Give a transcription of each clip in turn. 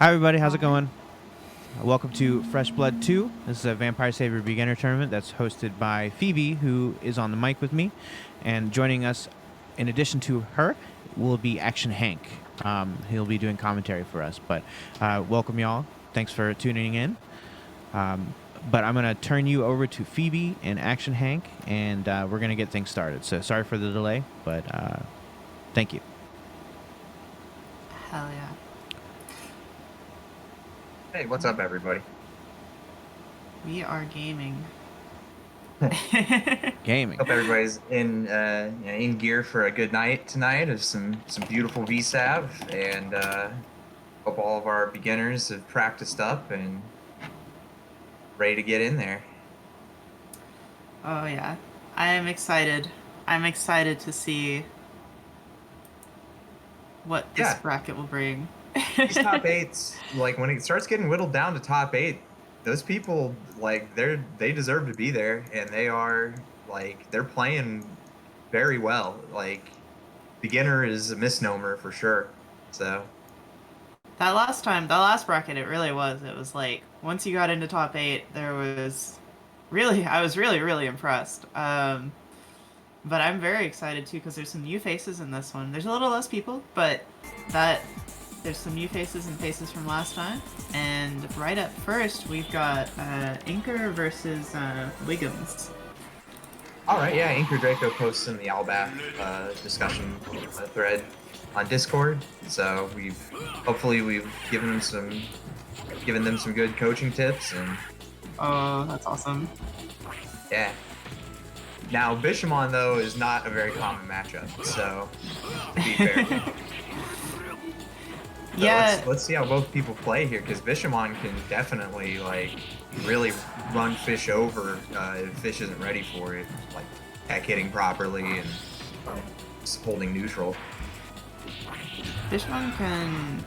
Hi everybody, how's it going? Welcome to Fresh Blood 2. This is a Vampire Savior beginner tournament that's hosted by Phoebe, who is on the mic with me. And joining us, in addition to her, will be Action Hank. He'll be doing commentary for us. But welcome y'all. Thanks for tuning in. But I'm going to turn you over to Phoebe and Action Hank, and we're going to get things started. So sorry for the delay, but thank you. Hell yeah. Hey, what's up, everybody? We are gaming. Gaming. Hope everybody's in gear for a good night tonight of some beautiful VSAV, and hope all of our beginners have practiced up and ready to get in there. Oh yeah, I am excited. I'm excited to see what this bracket will bring. These top eights, like when it starts getting whittled down to top 8, those people, like, they deserve to be there, and they are, like, they're playing very well. Like, beginner is a misnomer for sure. So that last bracket, it really was. It was like once you got into top 8, I was really impressed. But I'm very excited too because there's some new faces in this one. There's a little less people, but there's some new faces and faces from last time. And right up first, we've got Inker versus Wiggums. all right, yeah, Inker Draco posts in the Albath discussion thread on Discord. So hopefully we've given them some good coaching tips, and Oh, that's awesome. yeah. Now Bishamon though is not a very common matchup, so to be fair. So yeah. let's see how both people play here, because Bishamon can definitely like really run Fish over if Fish isn't ready for it, like tech hitting properly and just holding neutral. Fishmon can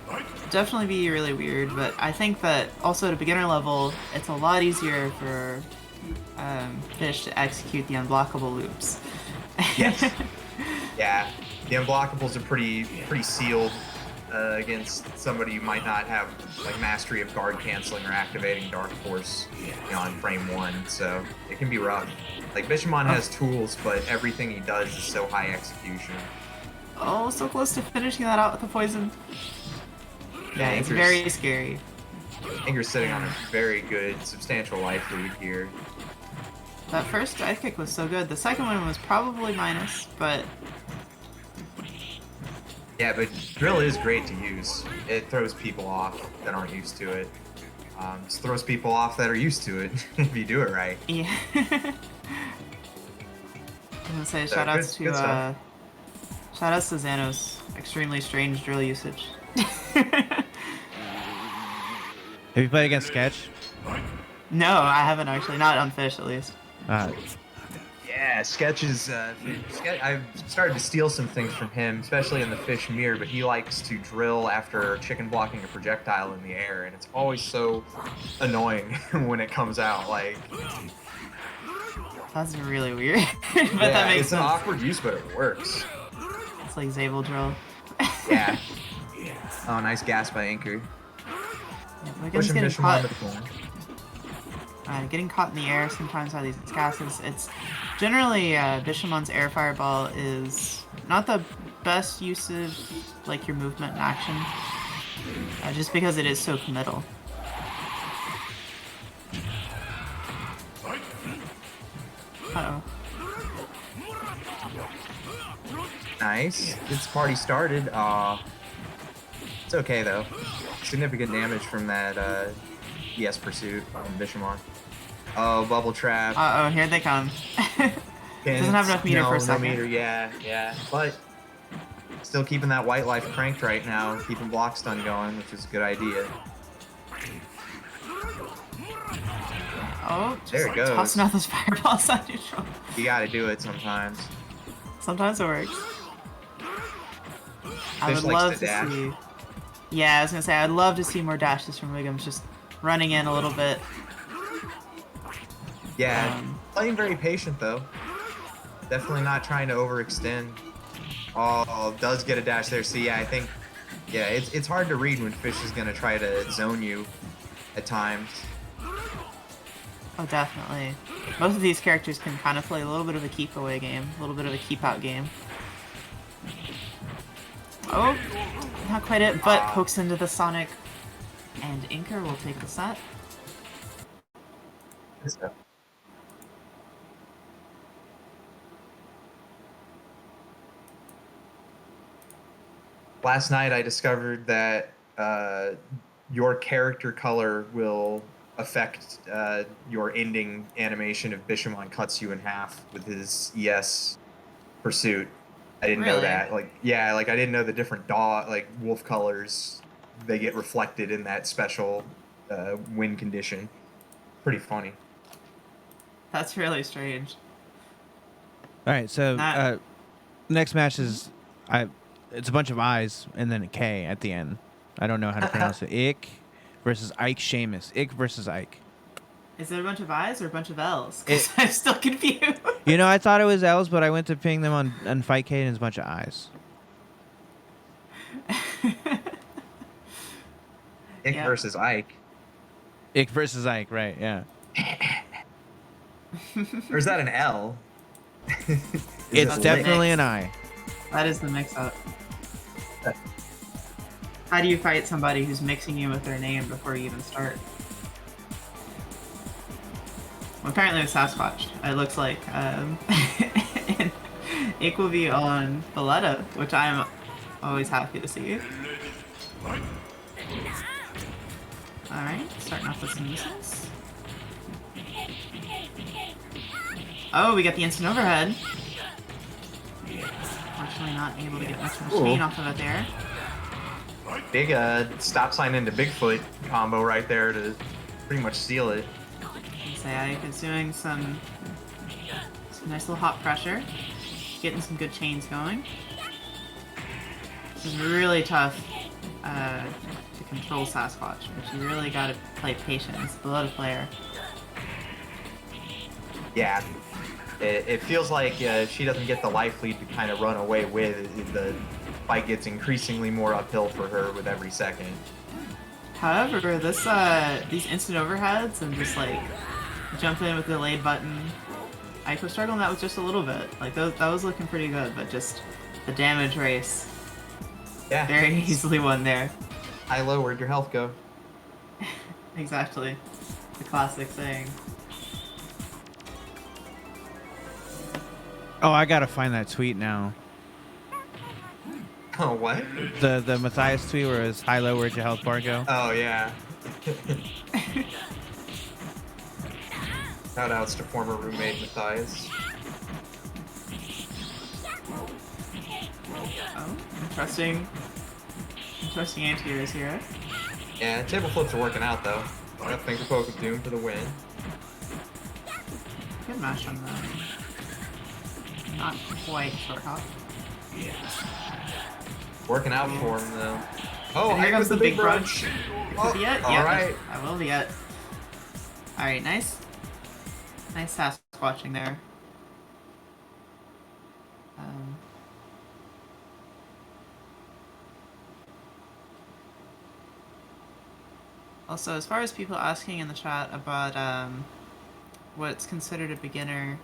definitely be really weird, but I think that also at a beginner level, it's a lot easier for Fish to execute the unblockable loops. Yes. Yeah, the unblockables are pretty sealed against somebody who might not have like mastery of guard canceling or activating Dark Force, on frame 1. So it can be rough. Like Bishamon has tools, but everything he does is so high execution. Oh, so close to finishing that out with the poison. Yeah, it's very scary. Inger's sitting on a very good, substantial life lead here. That first dive kick was so good. The second one was probably minus, but yeah, but drill is great to use. It throws people off that aren't used to it. Just throws people off that are used to it if you do it right. yeah. I'm gonna say shoutouts to Xanos. Extremely strange drill usage. Have you played against Sketch? No, I haven't actually. Not on Fish, at least. Yeah, Sketch is. I've started to steal some things from him, especially in the Fish mirror. But he likes to drill after chicken blocking a projectile in the air, and it's always so annoying when it comes out. Like, that's really weird. But yeah, that makes it's sense. an awkward use, but it works. It's like Zabel drill. Yeah. Oh, nice gas by Inker. Yeah, Pushing Bishamon to the corner. Getting caught in the air sometimes by these gases. It's generally Bishamon's air fireball is not the best use of like your movement and action, just because it is so committal. Uh-oh. Nice. This party started. It's okay though. Significant damage from that ES pursuit from Bishamon. Oh, bubble trap. Uh-oh, here they come. Doesn't have enough meter for a second. No meter, yeah. But still keeping that white life cranked right now, keeping block stun going, which is a good idea. Oh, just there it goes. Tossing out those fireballs on neutral. You gotta do it sometimes. Sometimes it works. I Fish would likes love to to dash. see. Yeah, I was gonna say I'd love to see more dashes from Wiggums, just running in a little bit. Yeah, playing very patient though. Definitely not trying to overextend. Oh, does get a dash there. See, yeah, I think Yeah, it's hard to read when Fish is gonna try to zone you at times. Oh, definitely. Most of these characters can kind of play a little bit of a keep away game, a little bit of a keep out game. Oh, not quite it, but pokes into the Sonic. And Inker will take the set. Last night I discovered that your character color will affect your ending animation if Bishamon cuts you in half with his ES pursuit. I didn't know Really? that. Like, yeah, like I didn't know the different dog, like wolf colors, they get reflected in that special win condition. Pretty funny. That's really strange. All right, so Not- next match is it's a bunch of I's and then a K at the end. I don't know how to pronounce it. Ike versus Ike Sheamus. Ike versus Ike. Is it a bunch of I's or a bunch of L's? 'Cause I'm still confused. You know, I thought it was L's, but I went to ping them on Fightcade and it's a bunch of I's. Ike Yeah. versus Ike. Ike versus Ike, right? Yeah. Or is that an L? Is It's it definitely Lick? an I. That is the mix-up. How do you fight somebody who's mixing you with their name before you even start? Well, apparently it's Sasquatch, it looks like. And Ike will be on Valletta, which I'm always happy to see. Alright, starting off with some missiles. Oh, we got the instant overhead. Fortunately not able to get much chain off of it there. Big stop sign into Bigfoot combo right there to pretty much seal it. Say Ike is doing some nice little hot pressure. Getting some good chains going. This is really tough to control Sasquatch, but you really gotta play patient. It's the Lele player. Yeah, it feels like she doesn't get the life lead to kind of run away with. The fight gets increasingly more uphill for her with every second. However, this these instant overheads and just like jumping in with the delayed button, Ike was struggling that with just a little bit. Like that was looking pretty good, but just the damage race Yeah, very easily won there. high-low, where'd your health go? Exactly, the classic saying. Oh, I gotta find that tweet now. Oh, what? The Matthias tweet where it's high low, where'd your health bar go? Oh, yeah. Shoutouts to former roommate Matthias. Oh, interesting anti-heroes here. Yeah, table flips are working out though. Got Finger Poke of Doom for the win. Good mash on that. Not quite short hop. Working out for him though. Oh, And here Ike comes with the big brunch. Oh, Could be it? all Yeah, right. I will be it. Alright, nice. Nice Sasquatching there. Also, as far as people asking in the chat about what's considered a beginner,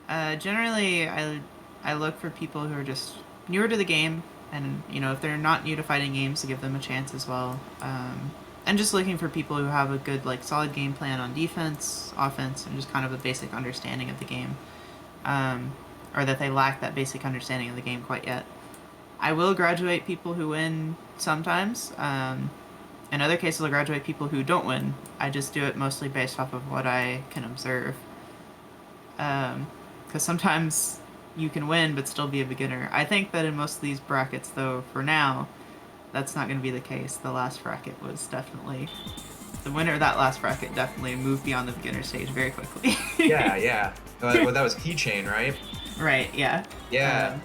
generally I look for people who are just newer to the game, and you know, if they're not new to fighting games, to give them a chance as well. And just looking for people who have a good, like, solid game plan on defense, offense, and just kind of a basic understanding of the game, or that they lack that basic understanding of the game quite yet. I will graduate people who win sometimes. In other cases, I'll graduate people who don't win. I just do it mostly based off of what I can observe. Because sometimes you can win but still be a beginner. I think that in most of these brackets, though, for now, that's not going to be the case. The last bracket was definitely... The winner of that last bracket definitely moved beyond the beginner stage very quickly. Yeah, yeah. Well, that was Keychain, right? Right, yeah. Yeah.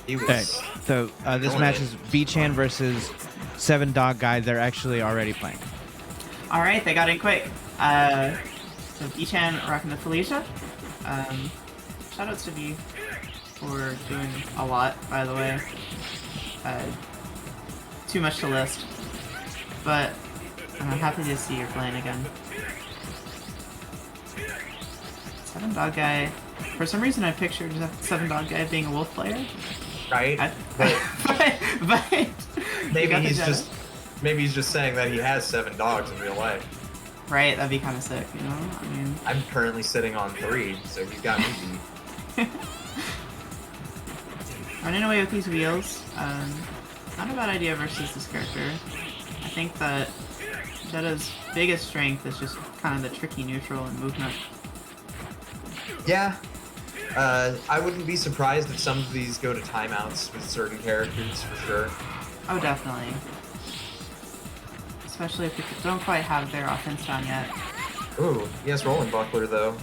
He was. Okay, so this killing match it. is V-Chan versus 7 Dog Guy. They're actually already playing. Alright, they got in quick. So B-Chan rocking the Felicia. Shoutouts to V for doing a lot, by the way. too much to list. But I'm happy to see you're playing again. 7 Dog Guy. For some reason, I pictured 7 Dog Guy being a wolf player. Right? But maybe he's just saying that he has 7 dogs in real life. Right, that'd be kind of sick, you know? I mean, I'm currently sitting on 3, so he's got me beat. running away with these wheels, not a bad idea versus this character. I think that Jetta's biggest strength is just kind of the tricky neutral and movement. Yeah. I wouldn't be surprised if some of these go to timeouts with certain characters, for sure. Oh, definitely. Especially if they don't quite have their offense down yet. Ooh, yes, rolling buckler, though.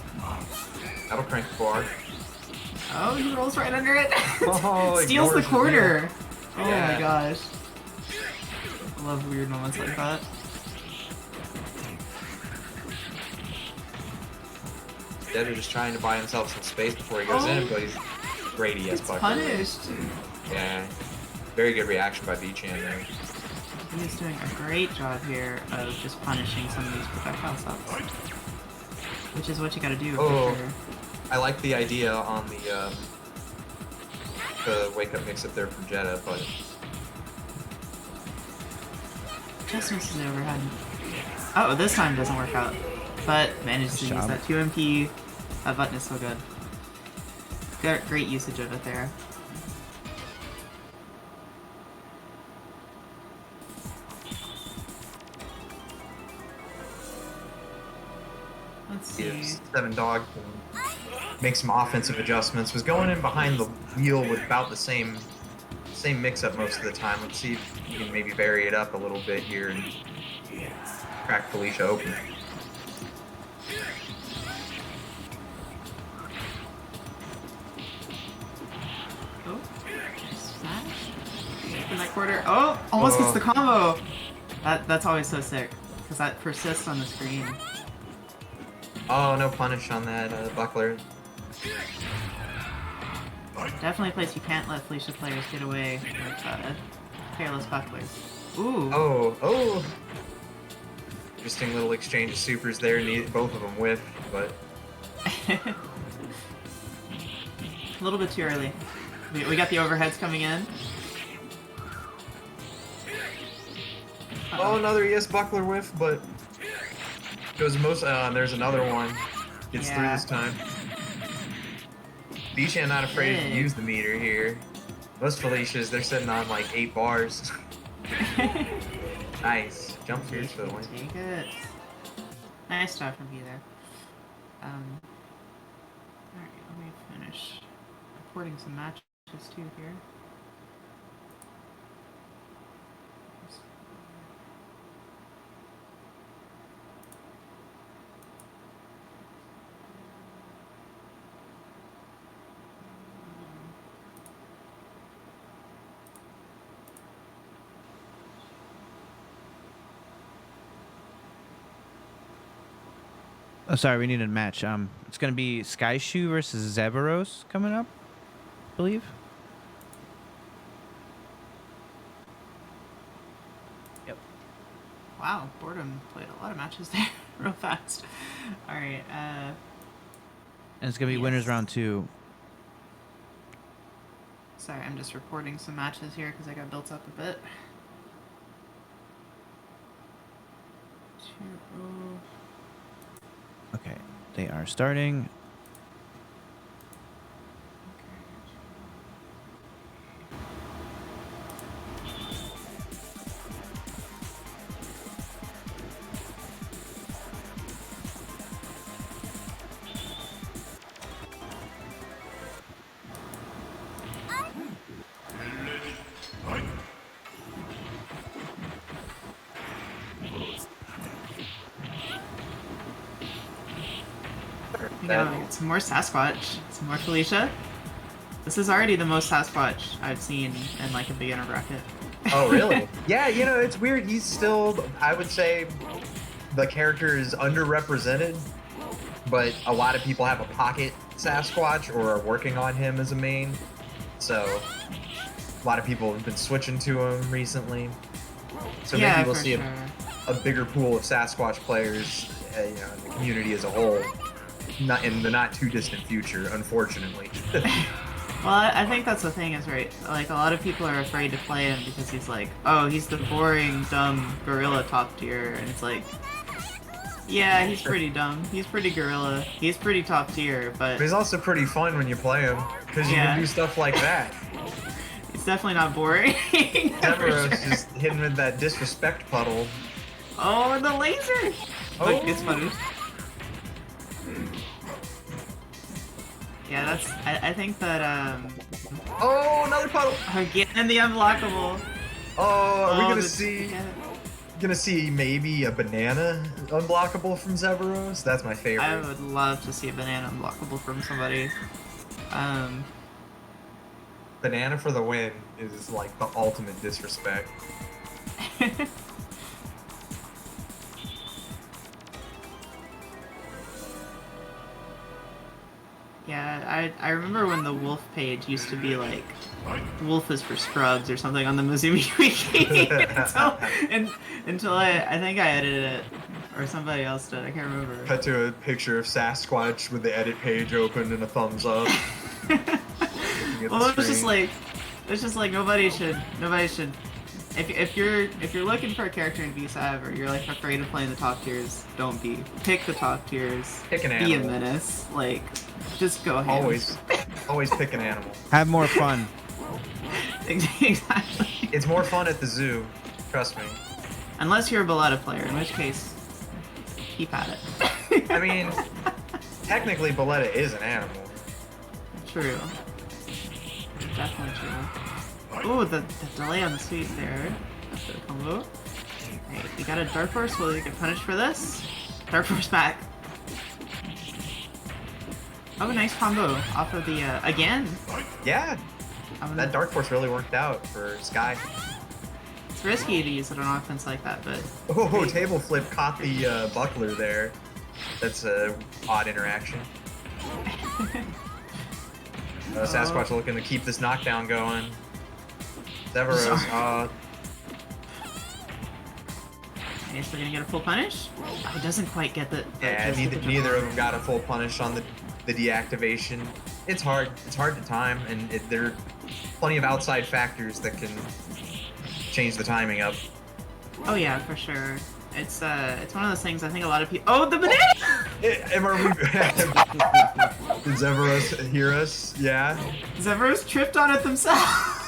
That'll crank the bar. Oh, he rolls right under it. Oh, Steals the quarter. Oh Yeah. my gosh. I love weird moments like that. Jetta just trying to buy himself some space before he goes in, but he's great ES It's buckler. punished. Yeah. Very good reaction by B-Chan there. He's doing a great job here of just punishing some of these projectile stuff. Which is what you gotta do Oh. for sure. I like the idea on the wake-up mix-up there from Jetta, but... Just misses it overhead. Oh, this time doesn't work out. But manages to use that 2 MP. That button is so good. Great usage of it there. Let's see. Yes, 7 Dog can make some offensive adjustments. Was going in behind the wheel with about the same mix-up most of the time. Let's see if he can maybe vary it up a little bit here and crack Felicia open. Oh, smash. In that quarter. Oh, almost gets the combo. That's always so sick because that persists on the screen. Oh, no punish on that buckler. Definitely a place you can't let Felicia players get away with careless bucklers. Ooh. Oh. Interesting little exchange of supers there. Both of them whiff, but... A little bit too early. We got the overheads coming in. Oh, another ES buckler whiff, but... Goes most... there's another one. Gets through this time. B-Chan not afraid to use the meter here. Most Felicias, they're sitting on like 8 bars. Nice. Jump fierce for the win. Take it. Nice job from you there. Alright, let me finish reporting some matches too here. Oh, sorry, we need a match. It's gonna be Sky Shoe versus Zeveros coming up, I believe. Yep. Wow, Boredom played a lot of matches there real fast. Alright, And it's gonna be winners round 2. sorry, I'm just reporting some matches here because I got built up a bit. 2-0. Okay, they are starting. Yeah, we got some more Sasquatch, some more Felicia. This is already the most Sasquatch I've seen in like a beginner bracket. Oh, really? Yeah, you know, it's weird. He's still, I would say, the character is underrepresented, but a lot of people have a pocket Sasquatch or are working on him as a main. So, A lot of people have been switching to him recently. So Yeah, maybe we'll for see sure. a bigger pool of Sasquatch players, in the community as a whole, not in the not too distant future, unfortunately. Well, I think that's the thing is, right, like, a lot of people are afraid to play him because he's like, oh, he's the boring, dumb gorilla top tier, and it's like, yeah, he's pretty dumb, he's pretty gorilla, he's pretty top tier, but But he's also pretty fun when you play him, because you Yeah. can do stuff like that. it's definitely not boring. for Zeveros sure. just hitting with that disrespect puddle. Oh, the laser! Look, it's funny. Yeah, that's, I think that, Oh, another puddle! again, the unblockable. Oh, are we gonna the- see? yeah. Gonna see maybe a banana unblockable from Zeveros? That's my favorite. I would love to see a banana unblockable from somebody. Banana for the win is like the ultimate disrespect. Yeah, I remember when the wolf page used to be like, wolf is for scrubs or something on the Mizumi Wiki until I think I edited it, or somebody else did, I can't remember. Cut to a picture of Sasquatch with the edit page open and a thumbs up. Well, it's just like nobody should if you're looking for a character in V7 or you're like afraid of playing the top tiers, don't be. Pick the top tiers. Pick an Be a animal. menace. Like, just go ham. Always pick an animal. Have more fun. Exactly. It's more fun at the zoo. Trust me. Unless you're a Belletta player, in which case, keep at it. I mean, technically, Boletta is an animal. True. Definitely true. Ooh, the delay on the sweep there. That's a combo. Hey, we got a Dark Force. Will we get punished for this? Dark Force back. Oh, nice combo off of the, again. Yeah, I'm that Dark Force really worked out for Sky. It's risky to use it on offense like that, but... Oh, table flip caught the buckler there. That's a odd interaction. Sasquatch looking to keep this knockdown going. Zeveros, I guess we're gonna get a full punish? Oh, he doesn't quite get the... yeah, neither of them got a full punish on the deactivation. It's hard to time, and there are plenty of outside factors that can change the timing up. Oh yeah, for sure. It's one of those things I think a lot of people... Oh, the banana! Did Zeveros hear us? Yeah. Zeveros tripped on it themselves!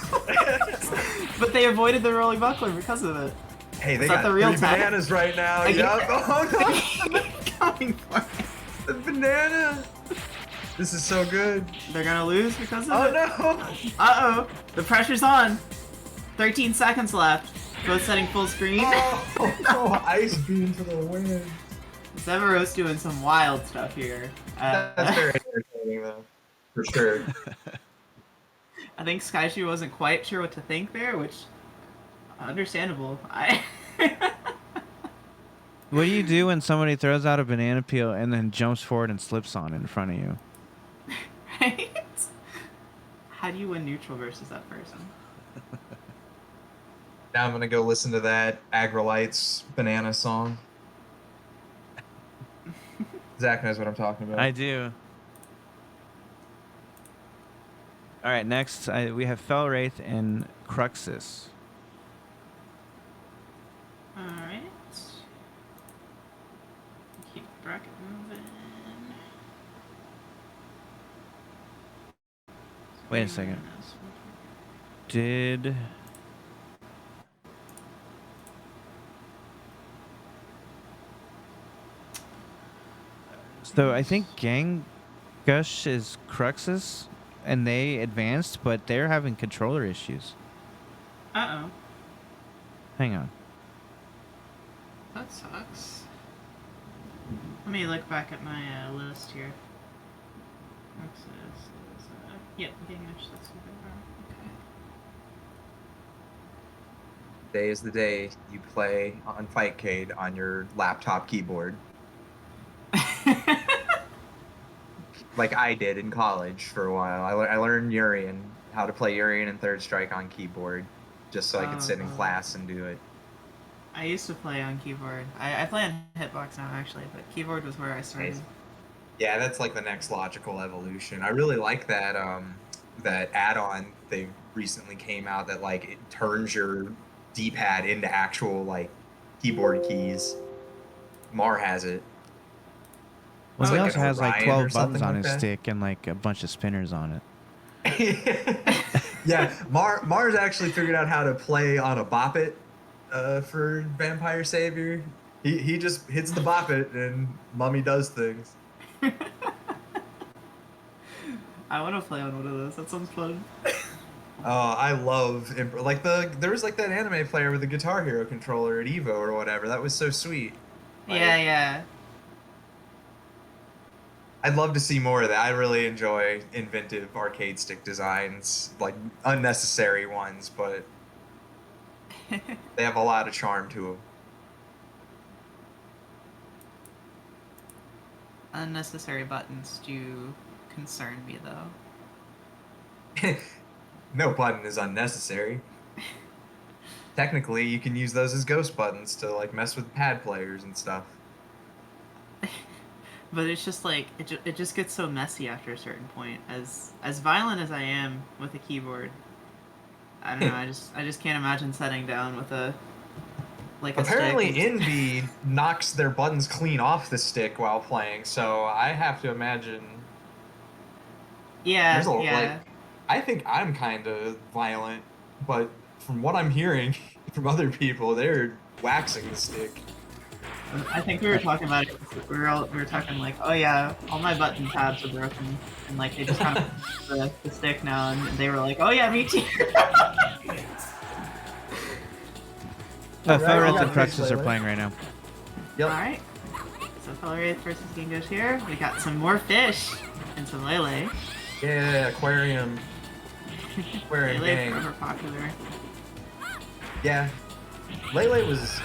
But they avoided the rolling buckler because of it. Hey, they Is that got the real three tag? bananas right now. Again? Yup. Oh no! Coming for it. The banana! This is so good. They're gonna lose because of Oh it? no! Uh-oh. The pressure's on. 13 seconds left. Both setting full screen. Oh, ice beam for the win. Zeveros doing some wild stuff here. That's very entertaining though. For sure. I think Skyshu wasn't quite sure what to think there, which... Understandable. What do you do when somebody throws out a banana peel and then jumps forward and slips on it in front of you? Right? How do you win neutral versus that person? Now I'm gonna go listen to that Agrolites banana song. Zach knows what I'm talking about. I do. All right, next we have Fel Wraith and Cruxis. Alright. Keep the bracket moving. Wait a second. Did... So I think Gangush is Cruxis, and they advanced, but they're having controller issues. Uh-oh. Hang on. That sucks. Let me look back at my list here. Yep, Gangush, that's who they are. Okay. Today is the day you play on Fightcade on your laptop keyboard. Like I did in college for a while. I learned Urian how to play Urian and Third Strike on keyboard, just so I could sit in class and do it. I used to play on keyboard. I play on Hitbox now, actually, but keyboard was where I started. Nice. Yeah, that's like the next logical evolution. I really like that that add-on they recently came out that like it turns your D-pad into actual like keyboard keys. Mar has it. Well, he also has like Orion 12 or buttons something on like his that. stick and like a bunch of spinners on it. Yeah, Mars actually figured out how to play on a bop it for Vampire Savior. He just hits the bop it and Mummy does things. I want to play on one of those. That sounds fun. Oh, I love there was like that anime player with the Guitar Hero controller at Evo or whatever. That was so sweet. Like, Yeah. I'd love to see more of that. I really enjoy inventive arcade stick designs, like unnecessary ones, but they have a lot of charm to them. Unnecessary buttons do concern me, though. No button is unnecessary. Technically, you can use those as ghost buttons to like mess with pad players and stuff. But it's just like it just gets so messy after a certain point. As violent as I am with a keyboard, I don't know. I just can't imagine setting down with a Apparently, stick. Envy knocks their buttons clean off the stick while playing, so I have to imagine. Yeah. Like, I think I'm kind of violent, but from what I'm hearing from other people, they're waxing the stick. I think we were talking about it. We were talking like, oh yeah, all my button tabs are broken, and like they just kind of the stick now, and they were like, oh yeah, me too. Fel Wraith and Cruxis are playing right now. Yep. All right. So Fel Wraith versus Gingo's here. We got some more fish and some Lele. Yeah, aquarium. Aquarium Lele gang. forever popular. Yeah. Lele was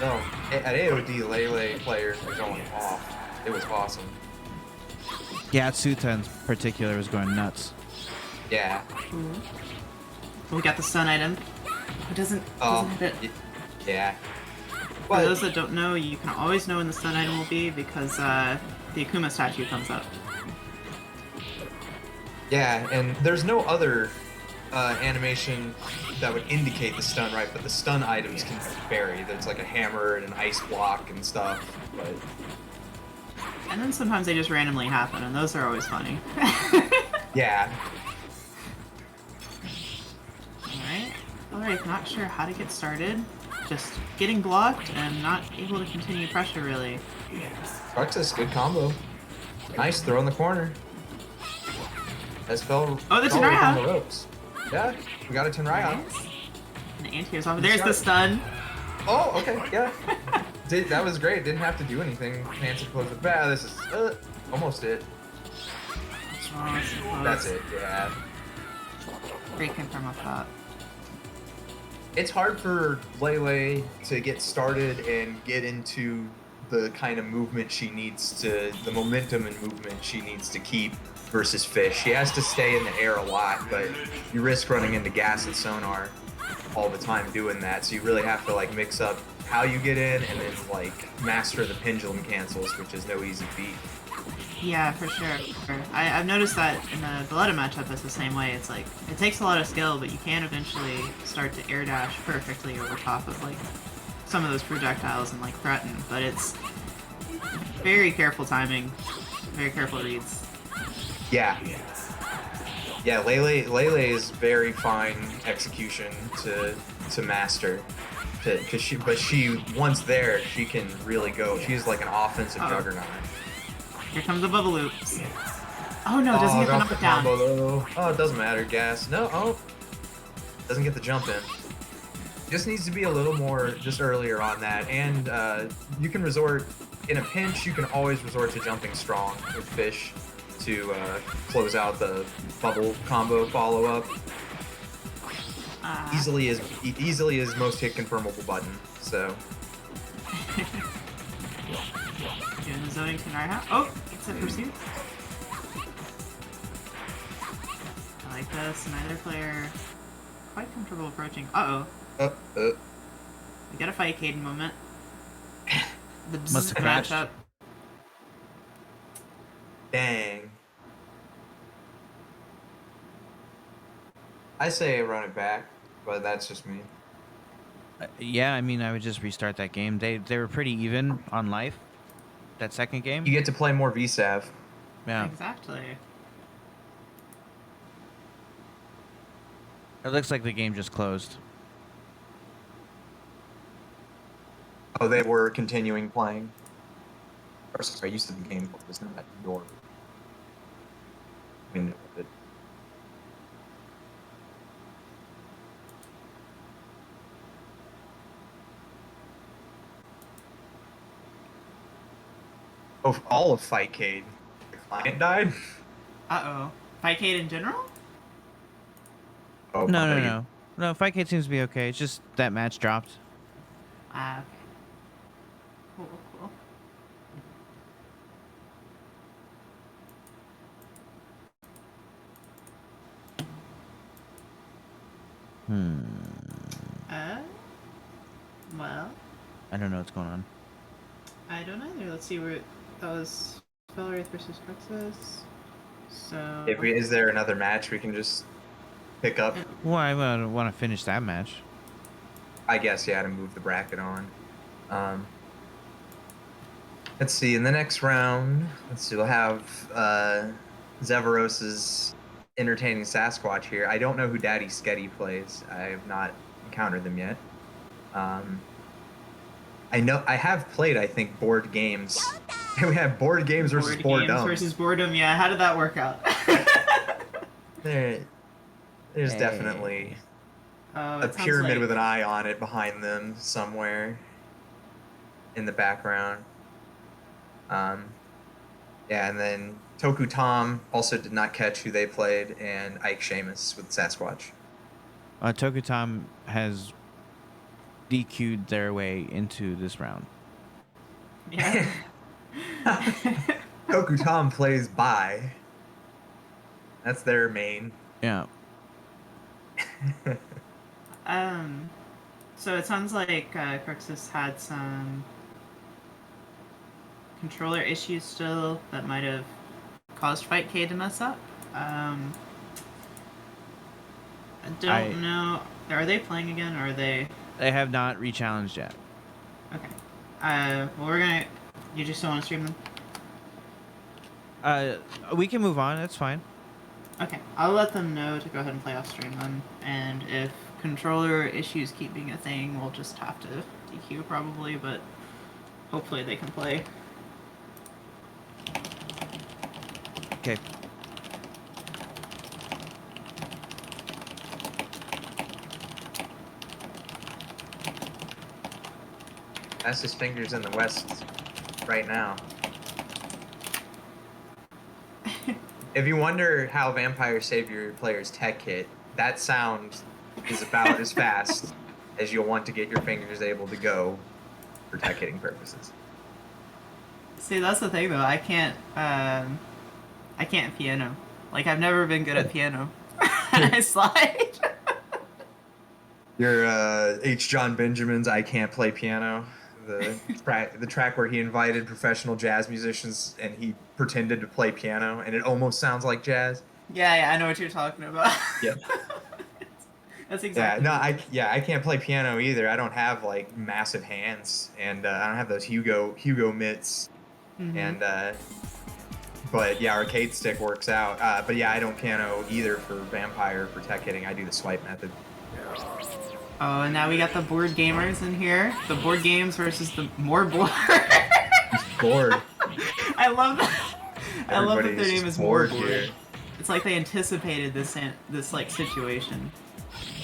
at AOD. Lele players were going off. It was awesome. Yeah, Tsuta in particular was going nuts. Yeah. We got the stun item. It doesn't hit it. Yeah. For those that don't know, you can always know when the stun item will be because the Akuma statue comes up. Yeah, and there's no other animation that would indicate the stun, right? But the stun items can vary. There's like a hammer and an ice block and stuff. But And then sometimes they just randomly happen, and those are always funny. yeah. Alright. Alright, not sure how to get started. Just getting blocked and not able to continue pressure, really. Cruxis, good combo. Nice throw in the corner. As Fel. Oh, the Fel Wraith on Tenraya! the ropes. Yeah, we got a Tenraya. Nice. And the anti-air's off. There's the stun. Oh, okay, yeah. That was great. Didn't have to do anything. Fancy close with bad. This is almost it. That's it. Yeah. Great confirm off top. It's hard for Lele to get started and get into the kind of movement she needs to, the momentum and movement she needs to keep versus Fish. She has to stay in the air a lot, but you risk running into gas and sonar all the time doing that. So you really have to like mix up how you get in and then like master the pendulum cancels, which is no easy feat. Yeah, for sure. I've noticed that in the Boredom matchup it's the same way. It's like, it takes a lot of skill, but you can eventually start to air dash perfectly over top of like some of those projectiles and like threaten, but it's very careful timing, very careful reads. Yeah. Yeah, Lele is very fine execution to master. But she once there, she can really go. She's like an offensive juggernaut. Here comes the bubble loops. Oh no, doesn't get the knockdown. Oh, it doesn't matter, gas. No, doesn't get the jump in. Just needs to be a little more just earlier on that, and you can resort in a pinch. You can always resort to jumping strong with Fish to close out the bubble combo follow up. Easily is most hit confirmable button. So. Doing the zoning to Naruto. Oh, it's a pursuit. I like this. Neither player quite comfortable approaching. Uh-oh. We got a fight Caden moment. The Must have crashed. matchup. Dang. I say run it back, but that's just me. Yeah, I mean, I would just restart that game. They were pretty even on life. That second game. You get to play more VSAV. Yeah. Exactly. It looks like the game just closed. Oh, they were continuing playing. Or sorry, I used to the game was not your window of it. Oh, all of Fightcade. The client died? Uh-oh. Fightcade in general? Oh, No. No, Fightcade seems to be okay. It's just that match dropped. Ah, okay. Cool. Well, I don't know what's going on. I don't either. Let's see where that was. Fel Wraith versus Cruxis. So. Is there another match we can just pick up? Well, I want to finish that match. I guess, yeah, to move the bracket on. Let's see, in the next round, we'll have Zeveros's entertaining Sasquatch here. I don't know who Daddy Sketti plays. I have not encountered them yet. I have played, I think, board games. We have board games versus Board games Boredom. versus Boredom, yeah. How did that work out? There's definitely a pyramid with an eye on it behind them somewhere in the background. Yeah, and then Toku Tom also did not catch who they played, and Ike Sheamus with Sasquatch. Toku Tom has DQ'd their way into this round. Yeah. Toku Tom plays bye. That's their main. Yeah. So it sounds like Cruxis had some controller issues still that might have caused Fightcade to mess up. I don't know. Are they playing again, or are they? They have not re-challenged yet. Okay. Well, we're gonna. You just still want to stream them? We can move on. That's fine. Okay. I'll let them know to go ahead and play off stream then. And if controller issues keep being a thing, we'll just have to DQ probably, but hopefully they can play. Okay. Fastest fingers in the West right now. If you wonder how Vampire Savior players tech hit, that sound is about as fast as you'll want to get your fingers able to go for tech hitting purposes. See, that's the thing though. I can't piano. Like, I've never been good at piano. I slide. Your H. John Benjamin's I Can't Play Piano. The track where he invited professional jazz musicians and he pretended to play piano and it almost sounds like jazz. Yeah, I know what you're talking about. Yeah. That's exactly. I can't play piano either. I don't have like massive hands, and I don't have those Hugo mitts, and but yeah, arcade stick works out. But yeah, I don't piano either for Vampire for tech hitting. I do the swipe method. Oh, and now we got the board gamers in here. The board games versus the more board. Bored. I love that. I love that their name is more board. Here. It's like they anticipated this like situation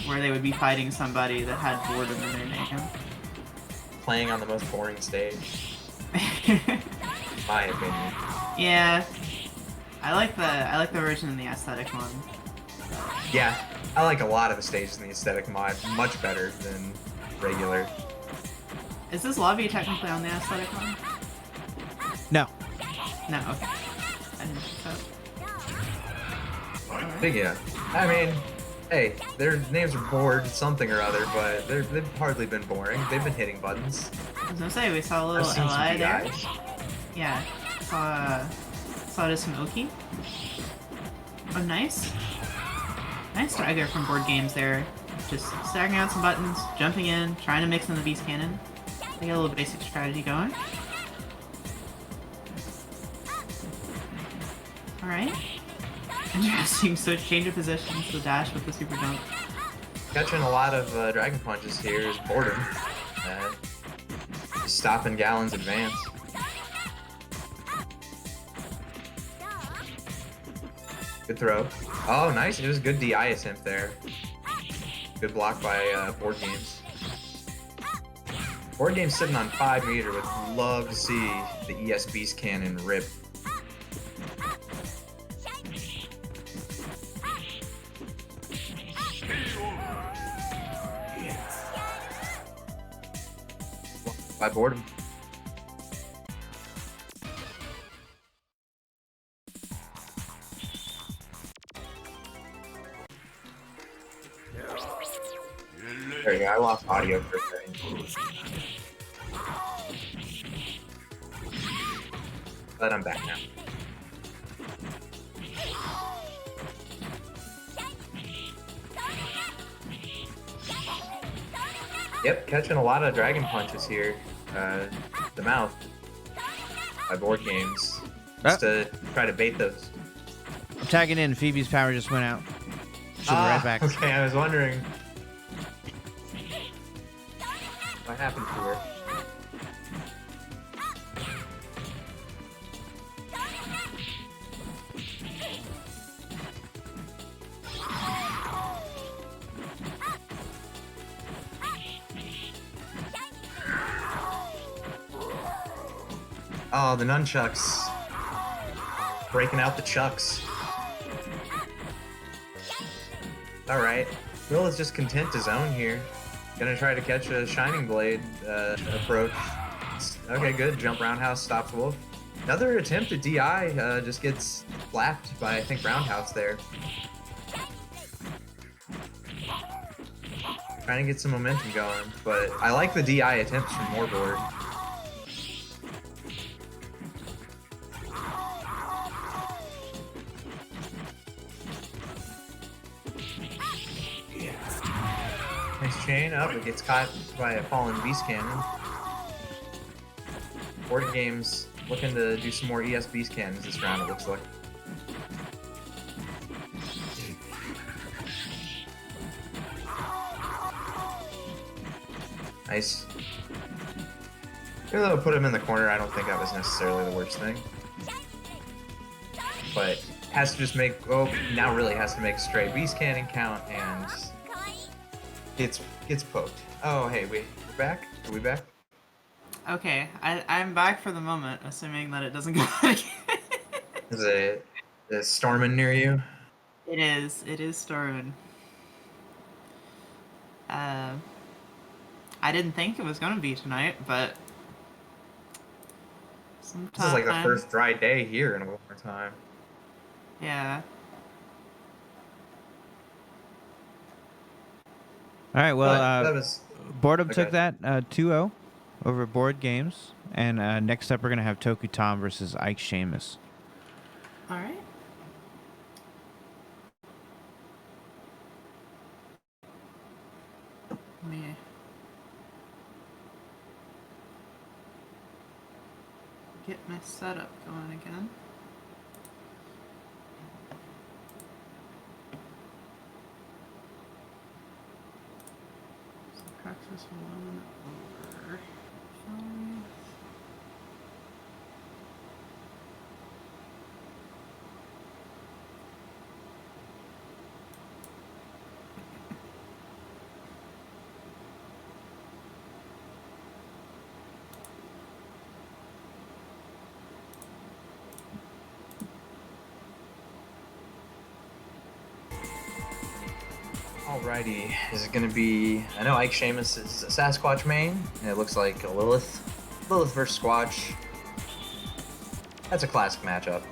where they would be fighting somebody that had boredom in their name. Playing on the most boring stage. My opinion. Yeah, I like the version in the aesthetic one. Yeah, I like a lot of the stages in the aesthetic mod much better than regular. Is this lobby technically on the aesthetic one? No. No, okay. I didn't think so. Big yeah. I mean, hey, their names are bored something or other, but they've hardly been boring. They've been hitting buttons. I was gonna say, we saw a little I've seen some Li there. DIs. Yeah. Saw this from Oki. Oh, nice. Nice dragger from Board Games there. Just stacking out some buttons, jumping in, trying to mix in the Beast Cannon. They got a little basic strategy going. Alright. Interesting, so change of positions, the dash with the super jump. Catching a lot of Dragon Punches here is Boredom. Stopping Gallon's advance. Good throw. Oh, nice. It was a good DI attempt there. Good block by Board Games. Board Games sitting on 5 meter. Would love to see the ES Beast Cannon rip. By Boredom. There you go, I lost audio for a second. But I'm back now. Yep, catching a lot of Dragon Punches here. The mouth by Board Games. Just to try to bait those. I'm tagging in. Phoebe's power just went out. She'll be right back. Okay, I was wondering what happened to her. Oh, the nunchucks. Breaking out the chucks. Alright. Will is just content to zone here. Gonna try to catch a Shining Blade approach. Okay, good. Jump roundhouse, stops Wolf. Another attempt at DI just gets flapped by, I think, roundhouse there. Trying to get some momentum going, but I like the DI attempts from Morboard. Nice chain up, it gets caught by a fallen Beast Cannon. Board Games looking to do some more ES Beast Cannons this round, it looks like. Nice. Even though I put him in the corner, I don't think that was necessarily the worst thing. But has to just make, oh, now really has to make a straight Beast Cannon count, and gets poked. Oh, hey, we're back? Are we back? Okay, I'm back for the moment, assuming that it doesn't go out again. Is it storming near you? It is storming. I didn't think it was gonna be tonight, but sometime... This is like the first dry day here in a long time. Yeah. All right, well, that was... Boredom Okay. took that 2-0 over Board Games. And next up, we're going to have Toku Tom versus Ike Sheamus. All right. Let me get my setup going again. So Cruxis 1 over 5. Alrighty, is it gonna be... I know Ike Sheamus is a Sasquatch main, and it looks like a Lilith. Lilith versus Squatch. That's a classic matchup.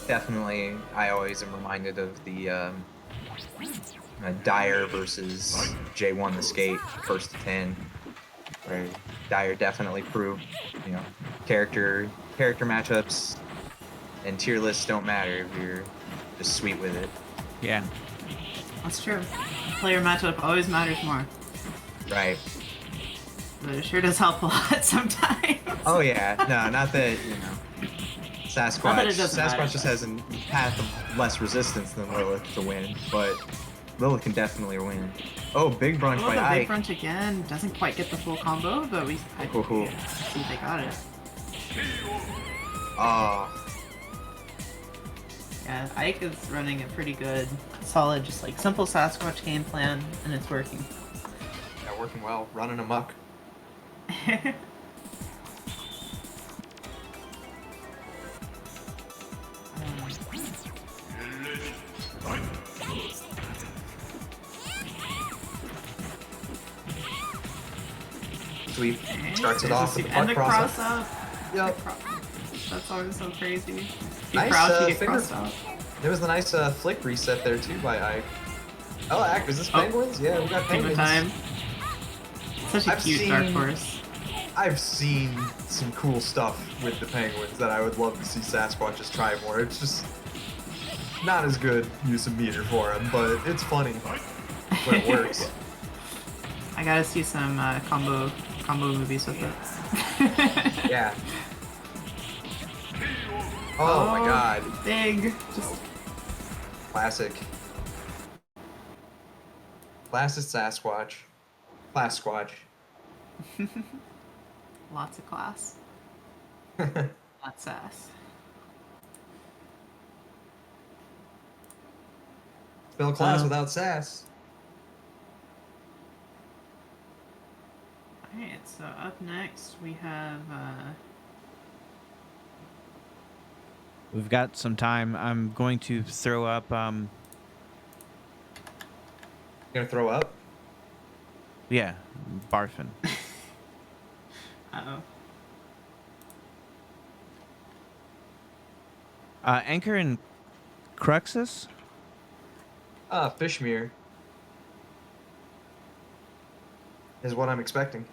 definitely, I always am reminded of the Dyer versus J1 the Skate, first to 10, where Dyer definitely proved, you know, character matchups and tier lists don't matter if you're just sweet with it. Yeah. That's true. Player matchup always matters more. Right. But it sure does help a lot sometimes. Oh yeah, no, not that, you know, Sasquatch. Not that it doesn't Sasquatch matter, just but- has a path of less resistance than Lilith to win, but Lilith can definitely win. Oh, big brunch Oh, by the Ike. big brunch again. Doesn't quite get the full combo, but I Ooh. see they got it. Oh, Yeah, Ike is running a pretty good, solid, just like simple Sasquatch game plan, and it's working. yeah, working well, running amok. Sweep starts it off with the and butt the cross. cross up. Yep. That's always so crazy. You Nice, crouch, you get finger- crossed up. There was a nice flick reset there too by Ike. Oh, is this Oh. penguins? Yeah, we got Penguin penguins. time. Such a I've cute dark seen- horse. I've seen some cool stuff with the penguins that I would love to see Sasquatch just try more. It's just not as good use of meter for him, but it's funny when it works. I gotta see some combo movies with it. Yeah. Oh my god. Big. Just Classic. Classic Sasquatch. Class Squatch. lots of class. Lots sass. Spell class without sass. Alright, so up next we have We've got some time. I'm going to throw up. You gonna throw up? Yeah, barfing. uh-oh. Anchor and Cruxis. Fishmere. Is what I'm expecting.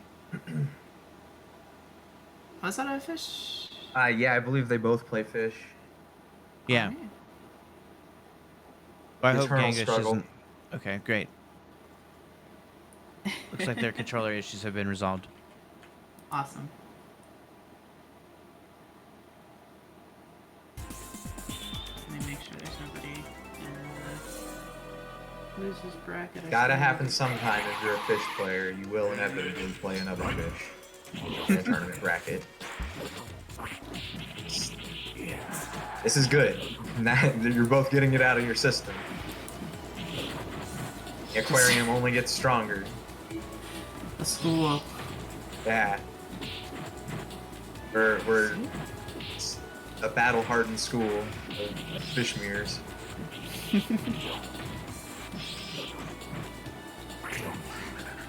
Was that a fish? Yeah, I believe they both play fish. Yeah. Alright. Well, I hope Eternal Genghis struggle. isn't. Okay, great. Looks like their controller issues have been resolved. Awesome. Let me make sure there's nobody in losers bracket. Gotta happen sometime if you're a fish player. You will inevitably play another fish in a tournament bracket. This is good. You're both getting it out of your system. The aquarium only gets stronger. The school. Yeah. We're a battle-hardened school of fish mirrors.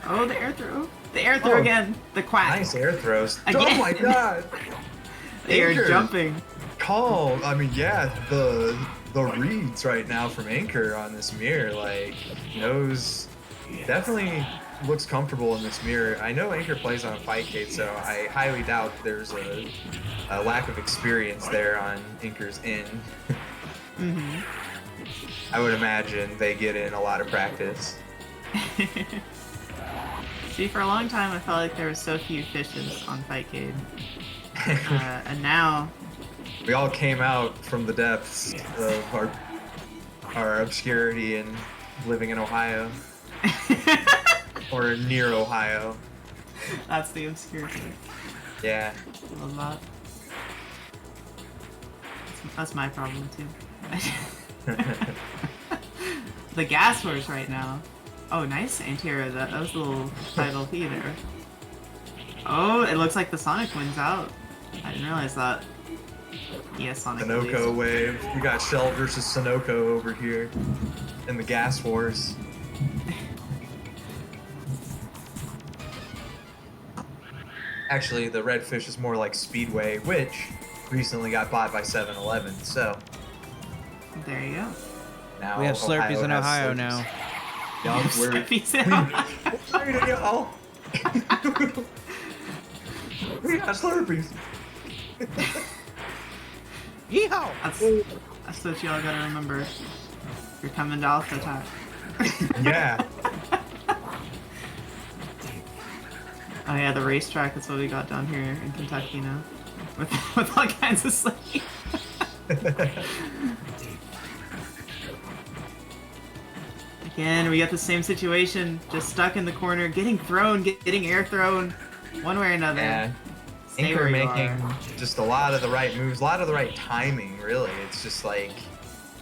Oh, the air throw. The air throw Oh. again. The quack. Nice air throws. Again. Oh my god! They are Anchor. jumping. Call. I mean, yeah, the reads right now from Anchor on this mirror, like, knows, definitely looks comfortable in this mirror. I know Anchor plays on Fightcade, so I highly doubt there's a lack of experience there on Anchor's end. Mm-hmm. I would imagine they get in a lot of practice. See, for a long time I felt like there were so few fishes on Fightcade. And now We all came out from the depths of our obscurity and living in Ohio. Or near Ohio. that's the obscurity. Yeah. I love that. That's my problem too. The gas wars right now. Oh, nice anti-air. That was a little title P there. Oh, it looks like the Sonic wins out. I didn't realize that. Yes, Sonic. Sunoco wave. We got Shell versus Sunoco over here in the gas wars. Actually, the Redfish is more like Speedway, which recently got bought by 7-Eleven, so There you go. Now We have Slurpees in has Ohio Slurpees. now. Yup, we're Slurpees in Ohio. We got Slurpees. Yeehaw! That's what y'all gotta remember. You're coming to Alpha Attack. Yeah. Oh yeah, the racetrack is what we got down here in Kentucky now. With all kinds of sleigh. Again, we got the same situation, just stuck in the corner, getting thrown, getting air thrown, one way or another. Yeah. Stay Inker where you making are. just a lot of the right moves, a lot of the right timing, really. It's just like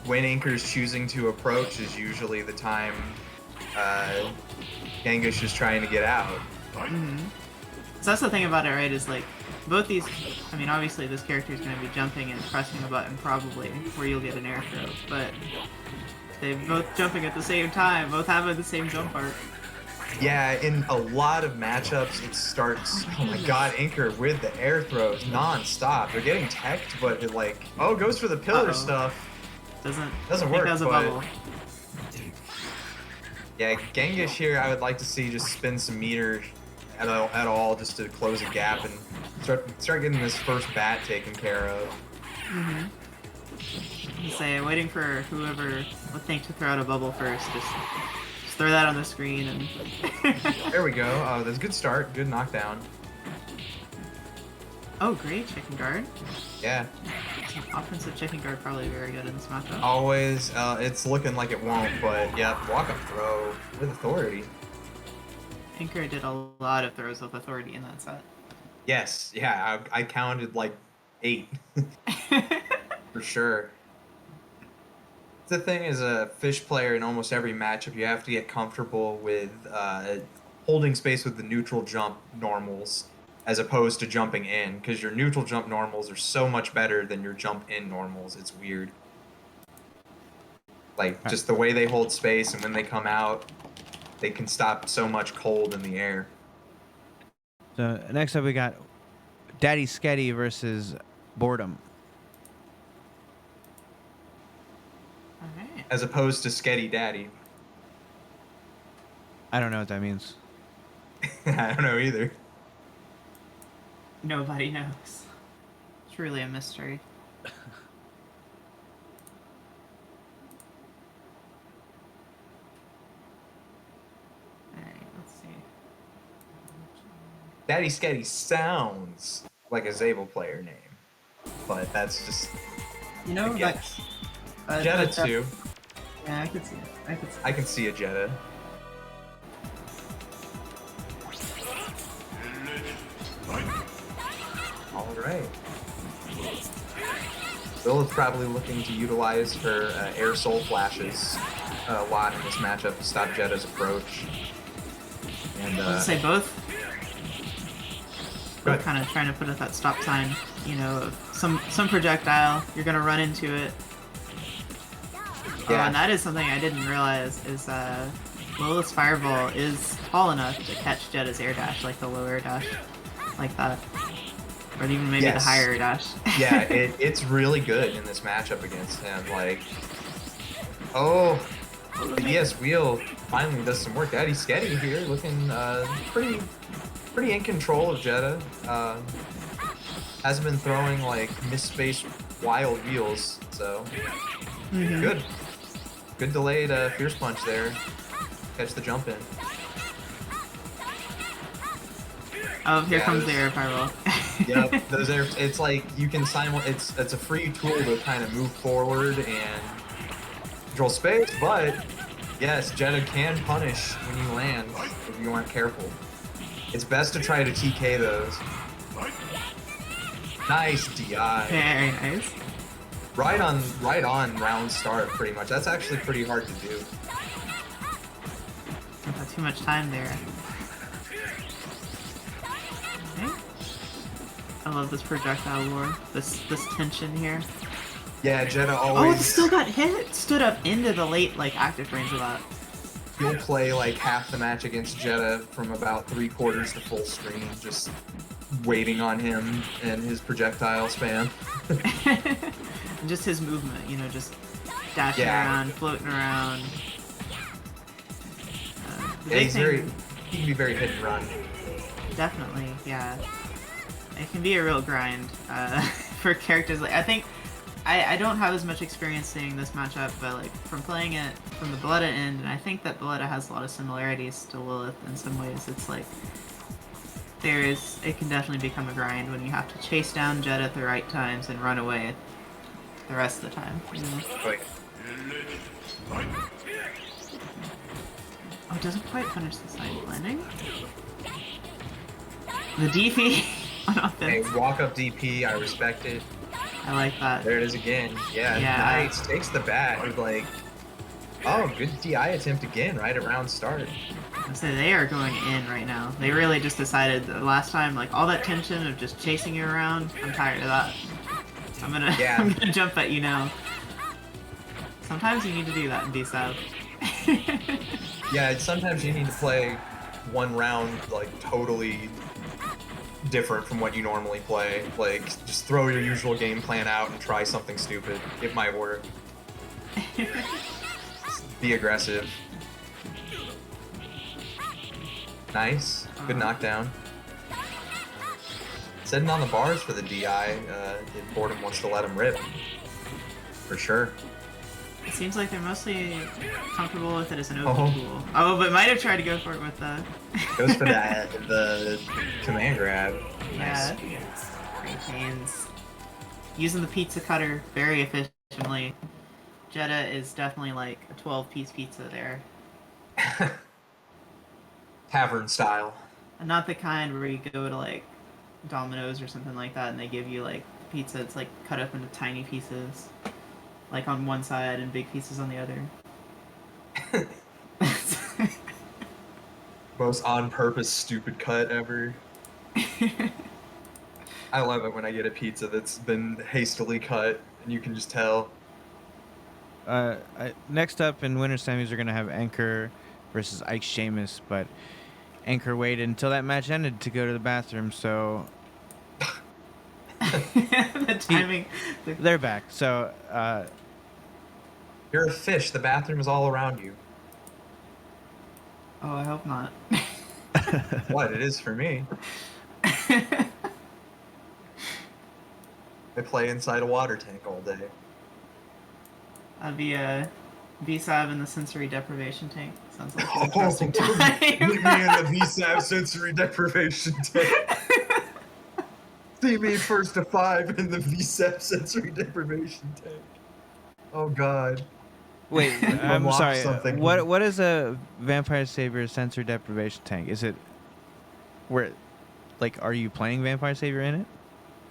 when Inker's choosing to approach is usually the time Genghis is trying to get out. Mm-hmm. So that's the thing about it, right, is like, both these, I mean, obviously this character is going to be jumping and pressing a button probably, where you'll get an air throw, but they're both jumping at the same time, both having the same jump arc. Yeah, in a lot of matchups, it starts, oh my god, Inker with the air throws non-stop. They're getting teched, but it like, oh, goes for the pillar stuff. Doesn't work, that was a but- bubble. Yeah, Genghis here, I would like to see just spin some meter at all just to close a gap and start getting this first bat taken care of. Mm-hmm. Say, waiting for whoever would think to throw out a bubble first, just throw that on the screen and... There we go. That's a good start, good knockdown. Oh, great, chicken guard. Yeah, Offensive chicken guard probably very good in this matchup. always. It's looking like it won't, but yeah, walk-up throw with authority. Inker did a lot of throws with authority in that set. Yes, yeah, I counted like 8 for sure. The thing is, a fish player in almost every matchup, you have to get comfortable with holding space with the neutral jump normals as opposed to jumping in, because your neutral jump normals are so much better than your jump in normals. It's weird. Like, just the way they hold space, and when they come out, they can stop so much cold in the air. So next up we got Daddy Sketti versus Boredom. Alright. As opposed to Sketti Daddy. I don't know what that means. I don't know either. Nobody knows. Truly a mystery. Alright, let's see. Daddy Sketti sounds like a Zabel player name, but that's just You know, a guess. that, Jetta that- too. Yeah, I could see it. I could see it. I can see a Jetta. All right. Bill is probably looking to utilize her air soul flashes a lot in this matchup to stop Jetta's approach. And I would say both. Go Both ahead. kind of trying to put up that stop sign, you know, of some projectile. You're gonna run into it. Oh, Yeah. and that is something I didn't realize is Lola's fireball is tall enough to catch Jetta's air dash, like the low air dash, like that, or even maybe the Yes. higher air dash. yeah, it's really good in this matchup against him. Like, oh, the ES wheel finally does some work. Daddy Sketti here, looking pretty in control of Jetta. Hasn't been throwing like misspaced wild wheels, so Mhm. good delayed fierce punch there. Catch the jump in. Oh, here Yeah, comes the those- air fireball. Yep, those are. It's like you can it's a free tool to kind of move forward and control space, but yes, Jetta can punish when you land if you aren't careful. It's best to try to TK those. Nice DI. Very nice. Right on round start, pretty much. That's actually pretty hard to do. Don't have too much time there. Okay. I love this projectile lore. This tension here. Yeah, Jetta Oh, always. it still got hit! Stood up into the late, like, active range of that. You'll play like half the match against Jetta from about 3/4 to full screen, just waiting on him and his projectile spam. And just his movement, you know, just dashing Yeah. around, floating around. The Yeah, big he's thing, he can be very hit and run. definitely, yeah. It can be a real grind for characters. Like I think I don't have as much experience seeing this matchup, but like from playing it from the Belletta end, and I think that Belletta has a lot of similarities to Lilith in some ways. It's like it can definitely become a grind when you have to chase down Jet at the right times and run away the rest of the time. You know? Like, Oh, it doesn't quite finish the side landing. The DP on hey, offense. walk up DP, I respect it. I like that. There it is again. Yeah, Yeah. nice. Takes the bat. He's like, oh, good DI attempt again, right around start. I say they are going in right now. They really just decided the last time, like all that tension of just chasing you around. I'm tired of that. I'm gonna, Yeah. I'm gonna jump at you now. Sometimes you need to do that in B-Sab. Yeah, sometimes you need to play one round like totally different from what you normally play. Like, just throw your usual game plan out and try something stupid. It might work. Be aggressive. Nice. Good knockdown. Sitting on the bars for the DI. If Boredom wants to let him rip. For sure. It seems like they're mostly comfortable with it as an Oh. OP tool. Oh, but might have tried to go for it with the... Goes for the command grab. Yeah. Nice. Great chains. Using the pizza cutter very efficiently. Jetta is definitely like a 12-piece pizza there. Tavern style. And not the kind where you go to like Domino's or something like that and they give you like pizza it's like cut up into tiny pieces. Like on one side and big pieces on the other. Most on-purpose stupid cut ever. I love it when I get a pizza that's been hastily cut and you can just tell. Next up in winter semis, we're gonna have Anchor versus Ike Sheamus, but Anchor waited until that match ended to go to the bathroom, so The timing. they're back. So You're a fish. The bathroom is all around you. Oh, I hope not. What? It is for me. I play inside a water tank all day. That'd be a V-Sab in the sensory deprivation tank. Sounds like an Oh, interesting time. meet me in the VSAP sensory deprivation tank. See me first to 5 in the VSAP sensory deprivation tank. Oh God. wait, I'm Unlock sorry. something. What is a Vampire Savior sensor deprivation tank? Is it where, like, are you playing Vampire Savior in it?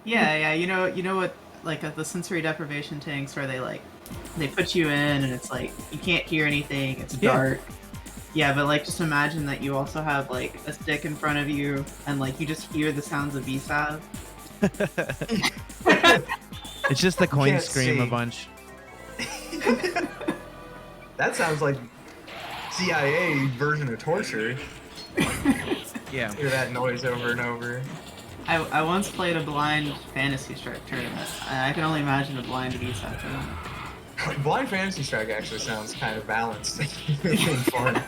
Yeah. You know what? Like the sensory deprivation tanks where they put you in and it's like you can't hear anything. It's Yeah. dark. Yeah, but like just imagine that you also have like a stick in front of you and like you just hear the sounds of V-Sab. It's just the coin can't scream see. a bunch. That sounds like CIA version of torture. Yeah. Hear that noise over and over. I once played a blind Fantasy Strike tournament. I can only imagine a blind V-Sab tournament. Blind Fantasy Strike actually sounds kind of balanced and fun.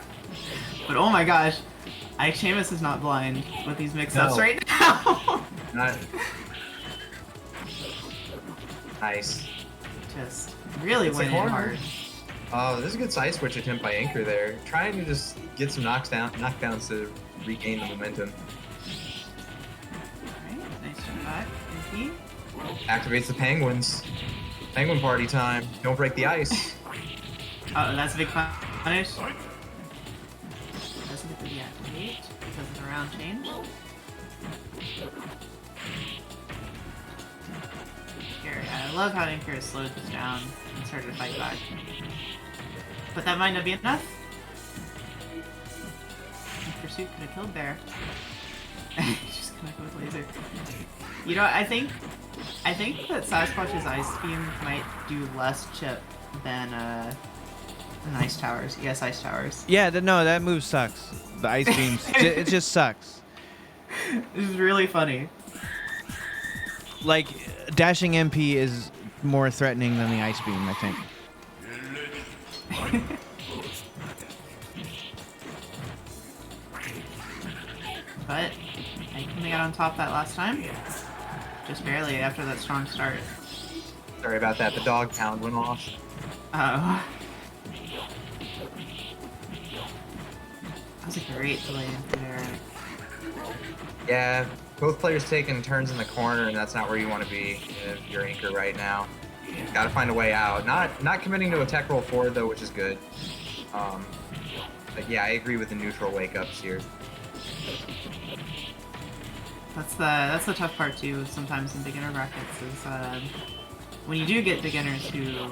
But oh my gosh, Ike Sheamus is not blind with these mix-ups No. right now. Not... Nice. Just really It's a went in corner. hard. Oh, this is a good side switch attempt by Anchor there. Trying to just get some knockdowns to regain the momentum. Alright, nice jump back. Thank you. Activates the penguins. Penguin party time. Don't break the ice. Oh, that's a big punish. Doesn't get to deactivate because of the round change. Here, I love how Anchor has slowed this down and started to fight back. But that might not be enough. Pursuit could have killed there. Just connect with laser. You know, I think that Sasquatch's Ice Beam might do less chip than Ice Towers. Yes, Ice Towers. Yeah, no, that move sucks. The ice beams, it just sucks. This is really funny. Like, dashing MP is more threatening than the ice beam, I think. But I coming out on top that last time. Just barely after that strong start. Sorry about that. The dog pound went off. Oh. That was a great delay in there. Yeah, both players taking turns in the corner, and that's not where you want to be if you're anchor right now. Got to find a way out. Not committing to a tech roll forward though, which is good. But yeah, I agree with the neutral wake ups here. That's the tough part too. Sometimes in beginner brackets is when you do get beginners who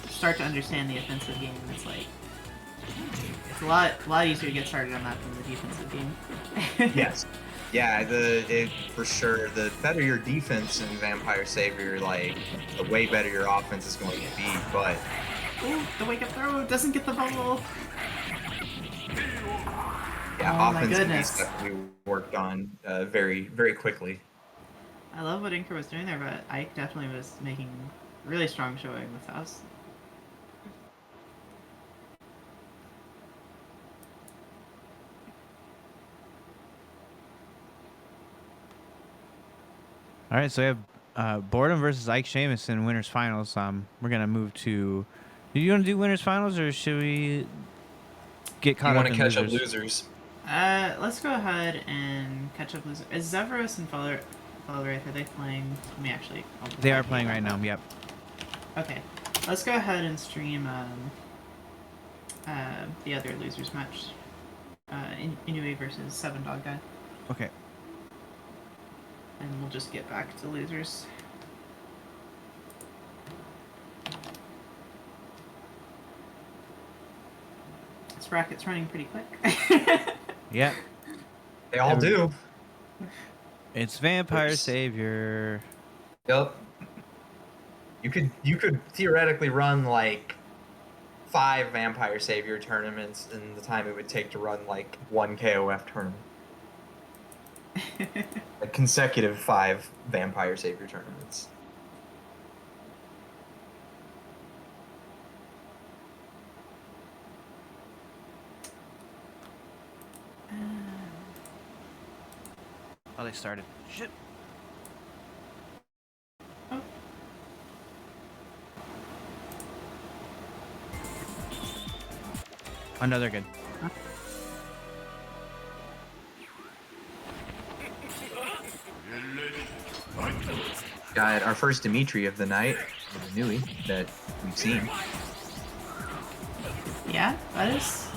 start to understand the offensive game. It's like it's a lot easier to get started on that than the defensive game. Yes. Yeah, for sure. The better your defense in Vampire Savior, like, the way better your offense is going to be, but... Ooh, the wake up throw doesn't get the bubble! Yeah, Oh my offense goodness. we worked on very, very quickly. I love what Inker was doing there, but Ike definitely was making really strong showing with us. All right, so we have Boredom versus Ike Sheamus in winners finals. We're gonna move to. Do you want to do winners finals, or should we get caught You up want in to catch losers? up losers. Let's go ahead and catch up losers. Is Zeveros and Fel Wraith, are they playing? Let me actually. They are playing right now. Yep. Okay, let's go ahead and stream the other losers match. Inoue versus Seven Dog Guy, Okay. and we'll just get back to losers. This bracket's running pretty quick. Yep. They all do. It's Vampire Oops. Savior. Yep. You could theoretically run like 5 Vampire Savior tournaments in the time it would take to run like 1 KOF tournament. Like consecutive 5 Vampire Savior tournaments. Oh, they started. Shit. Another good. Got our first Dimitri of the night, the Nui that we've seen. Yeah, that is.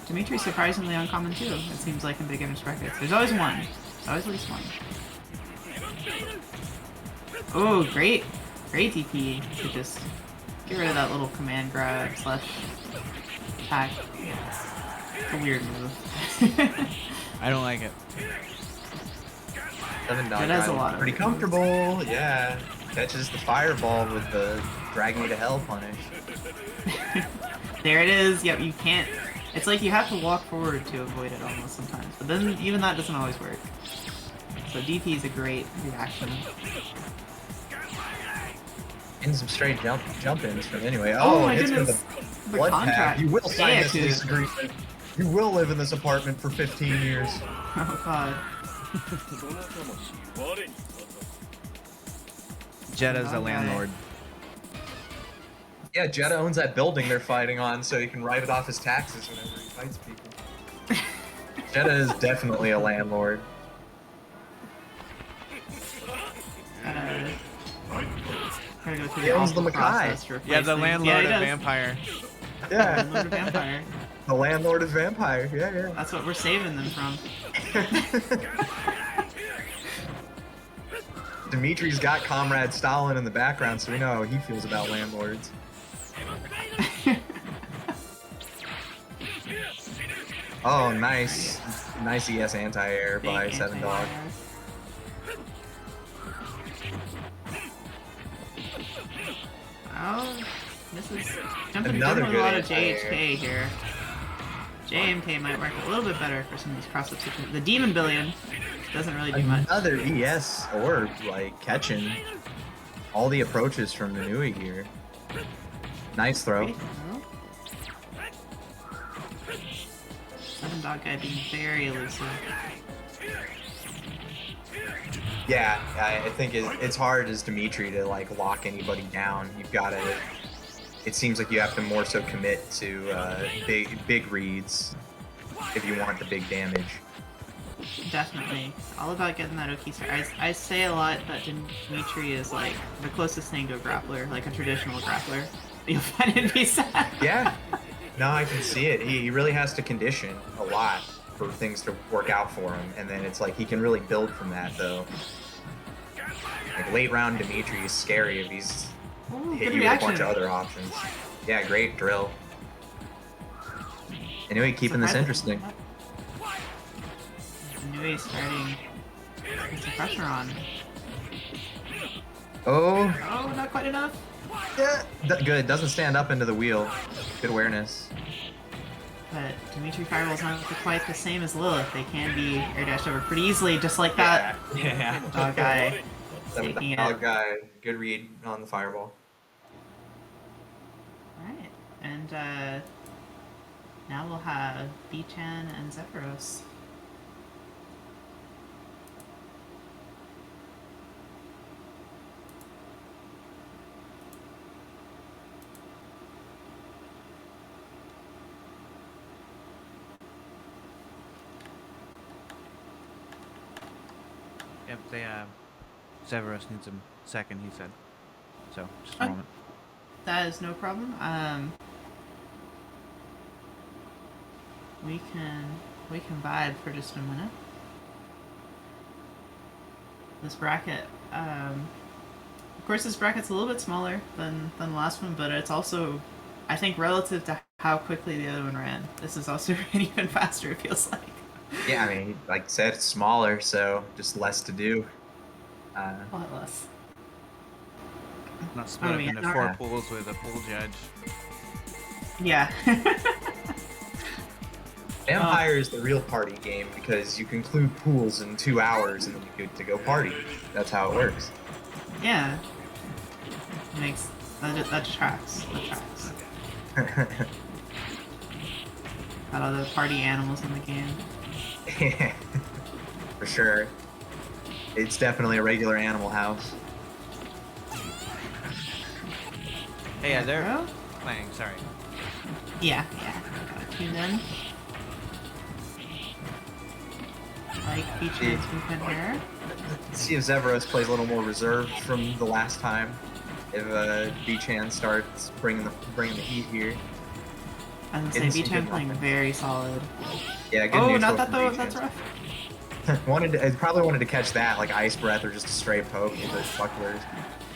Dimitri's surprisingly uncommon too, it seems like in beginner's brackets. There's always one. There's always at least one. Oh, great. Great DP to just get rid of that little command grab slash attack. It's a weird move. I don't like it. 7 Dog That has Guy a lot of pretty moves. comfortable, yeah. Catches the fireball with the drag me to hell punish. There it is. Yep, you can't. It's like you have to walk forward to avoid it almost sometimes. But then even that doesn't always work. So DP is a great reaction. And some straight jump ins from anyway. Oh Oh, my it's goodness. with The the blood contract. pact. You will sign this Yeah, lease dude. agreement. You will live in this apartment for 15 years. Oh god. Jetta's a Okay. landlord. Yeah, Jetta owns that building they're fighting on, so he can write it off his taxes whenever he fights people. Jetta is definitely a landlord. Gotta go through He the owns the awful Makai. process to Yeah, replace the things. landlord he of does. Vampire. Yeah, Landlord of Vampire. the landlord is vampire. Yeah, That's what we're saving them from. yeah. Dimitri's got Comrade Stalin in the background, so we know how he feels about landlords. Oh, nice. Nice ES anti-air by Big 7 Dog. anti-air. Oh, this is jumping Another a good lot of anti-air. JHK here. JMK might work a little bit better for some of these cross-up situations. The Demon Billion doesn't really do much. Another ES orb, like, catching all the approaches from the Nui here. Nice throw. Great throw. Dog Guy being very elusive. Yeah, I think it's hard as Dimitri to like lock anybody down. You've got to. It seems like you have to more so commit to big reads if you want the big damage. Definitely. All about getting that Oki start. I say a lot that Dimitri is like the closest thing to a grappler, like a traditional grappler. You'll find it be sad. Yeah. No, I can see it. He really has to condition a lot for things to work out for him, and then it's like he can really build from that though. Like late round Dimitri is scary if he's hit you with a bunch of other options. Yeah, great drill. Anyway, keeping this interesting. Anyway, starting to put some pressure on. Oh. Oh, not quite enough. Yeah. Good. Doesn't stand up into the wheel. Good awareness. But Dimitri Fireball's not quite the same as Lilith. They can be air dashed over pretty easily, just like that. Yeah. Dog Guy taking it. Dog Guy. Good read on the fireball. Alright, and now we'll have B-Chan and Zeveros. Yep, they Zeveros needs a second, he said. So, just a moment. That is no problem. We can vibe for just a minute. This bracket, of course, this bracket's a little bit smaller than the last one, but it's also, I think, relative to how quickly the other one ran, this is also even faster. It feels like. Yeah, I mean, like I said, it's smaller, so just less to do. A lot less. Not split up into 4 pools with a pool judge. Yeah. Vampire is the real party game because you conclude pools in 2 hours and then you're good to go party. That's how it works. Yeah. Makes that tracks. That tracks. Got all the party animals in the game. For sure. It's definitely a regular Animal House. Hey, yeah, they're playing, sorry. Yeah. Tune in. Like features movement here. Let's see if Zeveros plays a little more reserved from the last time. If B-Chan starts bringing the heat here. I was gonna say B-Chan playing very solid. Yeah, good Oh, neutral not that from though. B-Chan. That's rough. Probably wanted to catch that, like Ice Breath or just a straight poke with those bucklers.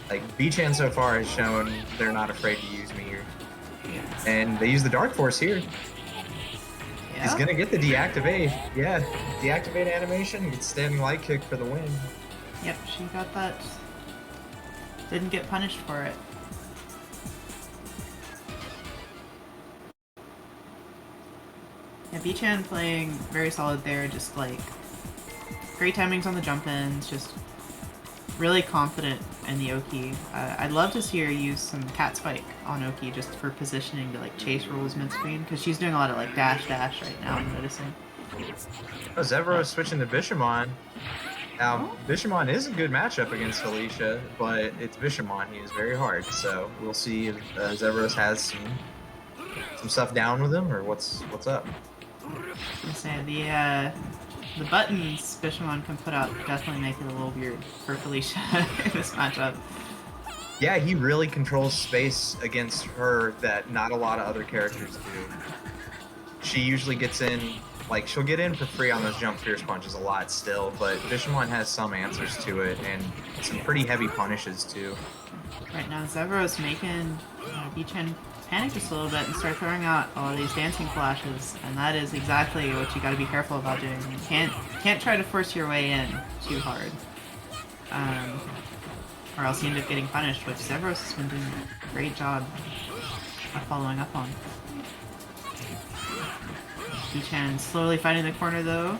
Like, B-Chan so far has shown they're not afraid to use me here. And they use the Dark Force here. Yeah. He's gonna get the deactivate. Yeah, deactivate animation, gets standing light kick for the win. Yep, she got that. Didn't get punished for it. Yeah, B-Chan playing very solid there, just like great timings on the jump ins, just really confident in the Oki. I'd love to see her use some cat spike on Oki just for positioning to like chase rolls mid screen because she's doing a lot of like dash right now. I'm noticing. Oh, Zeveros switching to Bishamon. Now, Bishamon is a good matchup against Felicia, but it's Bishamon. He is very hard, so we'll see if Zeveros has some stuff down with him or what's up. I was gonna say the buttons Bishamon can put out definitely make it a little weird for Felicia in this matchup. Yeah, he really controls space against her that not a lot of other characters do. She usually gets in, like, she'll get in for free on those jump fierce punches a lot still, but Bishamon has some answers to it, and some pretty heavy punishes too. Right now, Zeveros making B-Chan panic just a little bit and start throwing out all these dancing flashes, and that is exactly what you got to be careful about doing. You can't try to force your way in too hard, or else you end up getting punished, which Zeveros has been doing a great job of following up on. B-Chan slowly finding the corner though.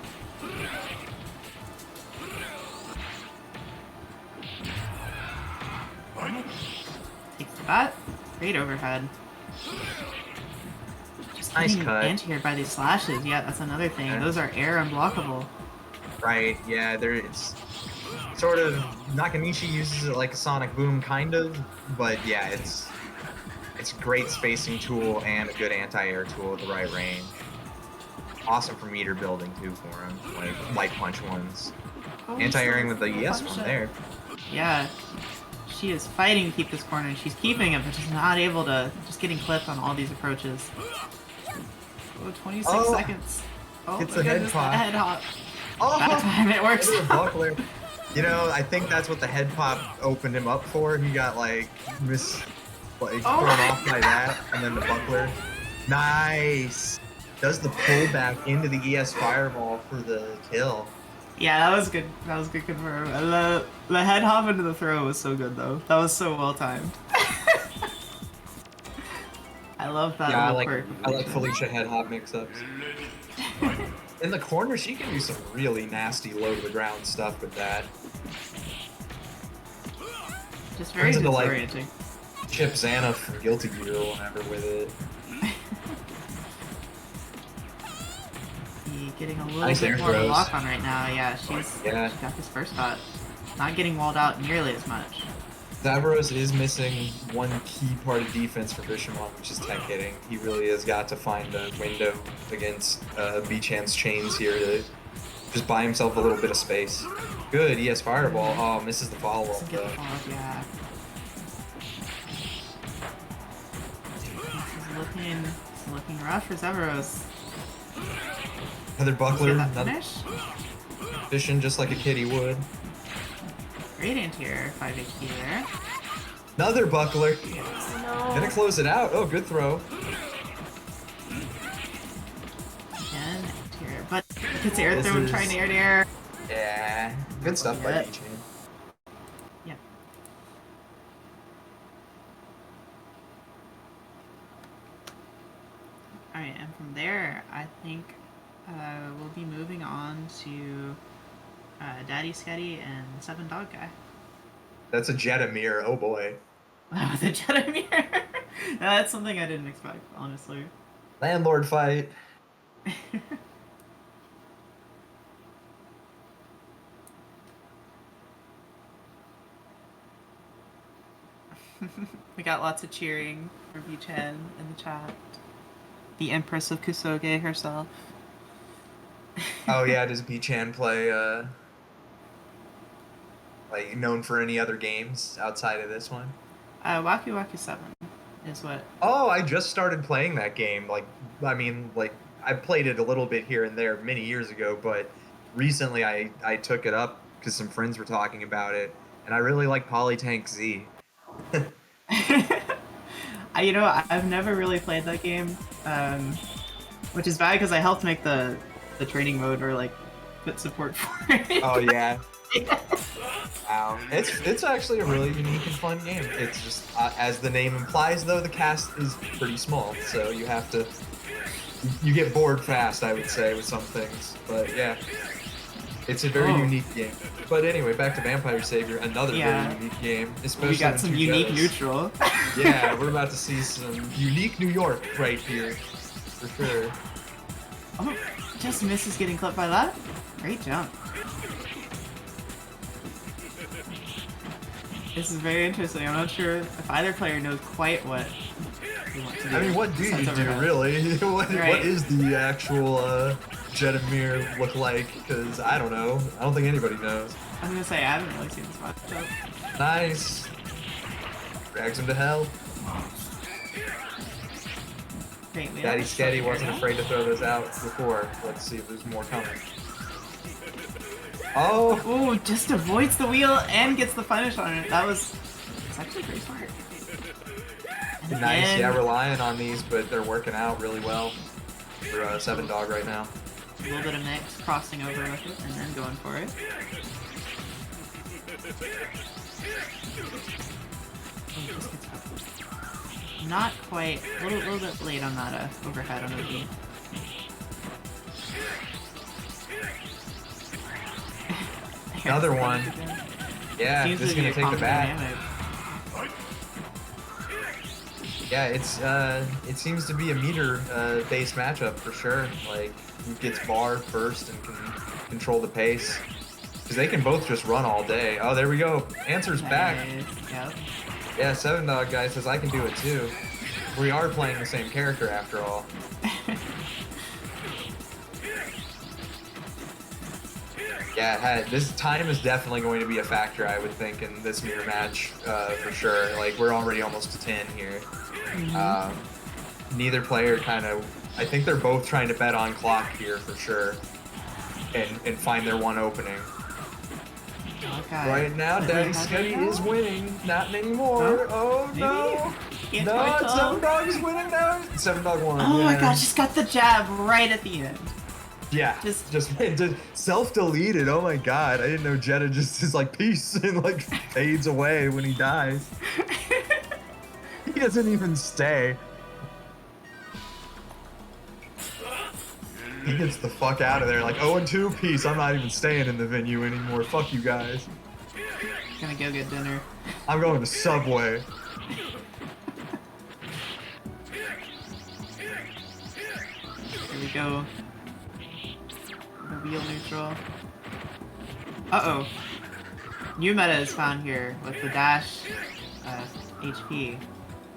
Takes the bat. Great overhead. Just Nice getting cut. anti-aired by these slashes. Yeah, that's another thing. Yeah. Those are air unblockable. Right, yeah, it's sort of, Nakanishi uses it like a sonic boom, kind of, but yeah, it's a great spacing tool and a good anti-air tool at the right range. Awesome for meter building too for him, like light punch ones. Oh, Anti-airing with the so ES punch one it. there. Yeah. She is fighting to keep this corner, and she's keeping it, but she's not able to. Just getting clipped on all these approaches. Oh, 26 seconds. Oh, It's my the head goodness, pop. that head hop. Oh! That time it works. Look at the buckler. You know, I think that's what the head pop opened him up for. He got like thrown off by that, and then the buckler. Nice. Does the pull back into the ES fireball for the kill. Yeah, that was good. That was good confirm. The head hop into the throw was so good though. That was so well timed. I love that. Yeah, little quirk I of like Felicia head hop mix-ups. In the corner, she can do some really nasty low to the ground stuff with that. Just very Turns into, like, disorienting. Chip Xana from Guilty Gear or whatever with it. Getting a little Nice air bit more of a throws. lock on right now. Yeah, she Yeah. got this first shot. Not getting walled out nearly as much. Zeveros is missing one key part of defense for Bishamon, which is tech hitting. He really has got to find a window against B-Chan's chains here to just buy himself a little bit of space. Good, ES Fireball. Oh, misses the follow-up Doesn't get the though. follow-up, yeah. This is looking rough for Zeveros. Another buckler, Get that another finish? fishing just like a kitty would. Great anti-air, 5 HP there. Another buckler. No. Gonna close it out. Oh, good throw. Again, anti-air, but gets air This thrown, is- trying to air to air. Yeah, good stuff by Yep. B-Chan. Yep. Alright, and from there, I think we'll be moving on to Daddy Sketti and Seven Dog Guy. That's a Jetamir. Oh boy. Wow, the Jetamir! That's something I didn't expect, honestly. Landlord fight. We got lots of cheering for V-Chen in the chat. The Empress of Kusoge herself. Oh yeah, does B-Chan play like known for any other games outside of this one? Waku Waku 7 is what. Oh, I just started playing that game. Like, I mean, like I played it a little bit here and there many years ago, but recently I took it up because some friends were talking about it, and I really like Polytank Z. I've never really played that game, which is bad because I helped make the training mode or like put support for it. Oh yeah. Wow. It's actually a really unique and fun game. It's just as the name implies, though, the cast is pretty small, so you have to get bored fast, I would say, with some things. But yeah, it's a very unique game. But anyway, back to Vampire Savior, another very unique game. Especially We got some in unique Jetas. neutral. Yeah, we're about to see some unique New York right here, for sure. Oh, just misses getting clipped by that. Great jump. This is very interesting. I'm not sure if either player knows quite what they want to do. I mean, what do you Sense do, overhead. really? What Right. is the actual Jetamir look like? Because I don't know. I don't think anybody knows. I was gonna say, I haven't really seen this matchup. Nice. Drags him to hell. Great, we Daddy have a Sketti short wasn't area. afraid to throw those out before. Let's see if there's more coming. Oh! Oh, just avoids the wheel and gets the finish on it. It's actually pretty smart. And Nice. again, Yeah, relying on these, but they're working out really well for Seven Dog right now. a little bit of mix, crossing over with it, and then going for it. Oh, just gets up. Not quite. A little bit late on that overhead on OD. Another one. Yeah, Seems this is to be going to take the common back. dynamic. Yeah, it seems to be a meter based matchup for sure. Like, who gets bar first and can control the pace. Because they can both just run all day. Oh, there we go. Answer's back. Yep. Yeah, Seven Dog guy says I can do it too. We are playing the same character after all. Yeah, this time is definitely going to be a factor, I would think, in this mirror match for sure. Like, we're already almost to 10 here. Neither player I think they're both trying to bet on clock here for sure and find their one opening. Okay. Right now, Daddy Sketti is winning. Not anymore. Oh, no. No, Seven Dog is winning now. Seven Dog won. Oh my god, just got the jab right at the end. Yeah, just self-deleted. Oh my god, I didn't know Jeddah just is like peace and like fades away when he dies. He doesn't even stay. He gets the fuck out of there like 0-2, peace. I'm not even staying in the venue anymore. Fuck you guys. Gonna go get dinner. I'm going to Subway. Here we go. Reveal neutral. Uh-oh. New meta is found here with the dash HP.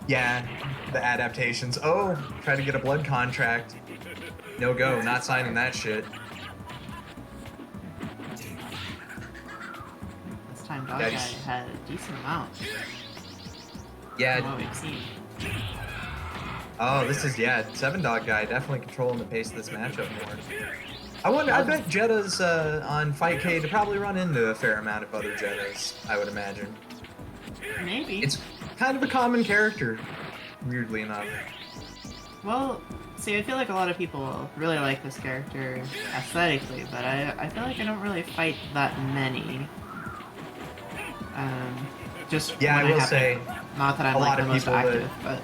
Yeah, the adaptations. Oh, try to get a blood contract. No go, not signing that shit. This time Dog Guy had a decent amount. Yeah. From what we've seen. Oh, this is, Seven Dog Guy definitely controlling the pace of this matchup more. I bet Jeddah's on Fight K to probably run into a fair amount of other Jeddahs, I would imagine. Maybe. It's kind of a common character, weirdly enough. Well, see, I feel like a lot of people really like this character aesthetically, but I feel like I don't really fight that many. Just Yeah, when I will have say, it. Not that I'm a like lot the of most people active, but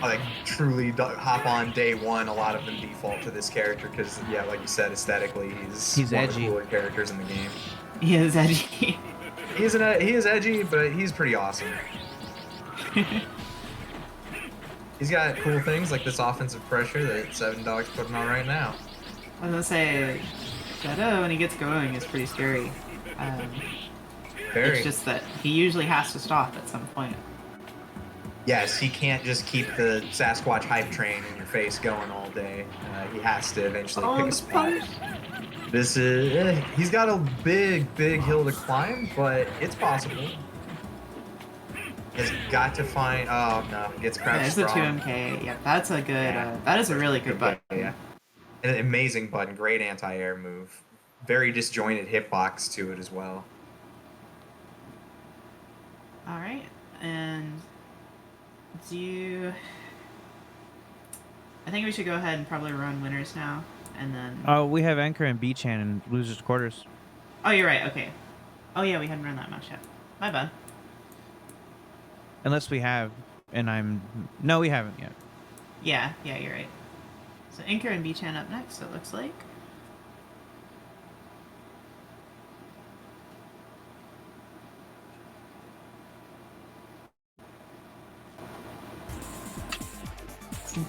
like truly hop on day one. A lot of them default to this character because, yeah, like you said, aesthetically, he's one edgy. of the cooler characters in the game. he is edgy. He is edgy, but he's pretty awesome. He's got cool things like this offensive pressure that Seven Dog's putting on right now. I was gonna say, Jeddah, when he gets going, is pretty scary. Very. It's just that he usually has to stop at some point. Yes, he can't just keep the Sasquatch hype train in your face going all day. He has to eventually pick a spot. This is... he's got a big hill to climb, but it's possible. He's got to find... Oh, no. He gets crouched There's the strong. 2MK. Yeah, that's a good... that is a really good button. Yeah. An amazing button. Great anti-air move. Very disjointed hitbox to it as well. Alright, and... I think we should go ahead and probably run winners now, and then... Oh, we have Anchor and B-Chan and losers quarters. Oh, you're right, okay. Oh yeah, we hadn't run that much yet. My bad. Unless we have, and I'm... No, we haven't yet. Yeah, you're right. So Anchor and B-Chan up next, it looks like.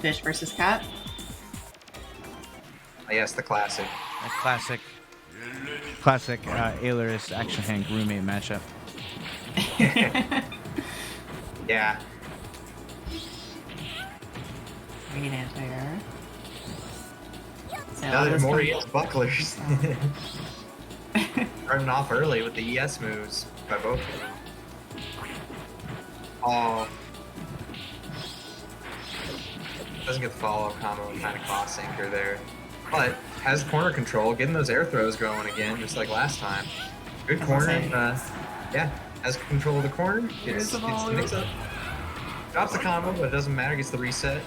Fish versus cat. Yes, the classic. A classic Ailerus Action Hank roommate matchup. Yeah. Great anti-air. Another more ES bucklers. Starting off early with the ES moves by both of them. Oh. Doesn't get the follow-up combo, kind of cost Anchor there. But has corner control, getting those air throws going again, just like last time. Good corner. Yeah, has control of the corner. Gets the mix up. Drops the combo, but it doesn't matter. Gets the reset.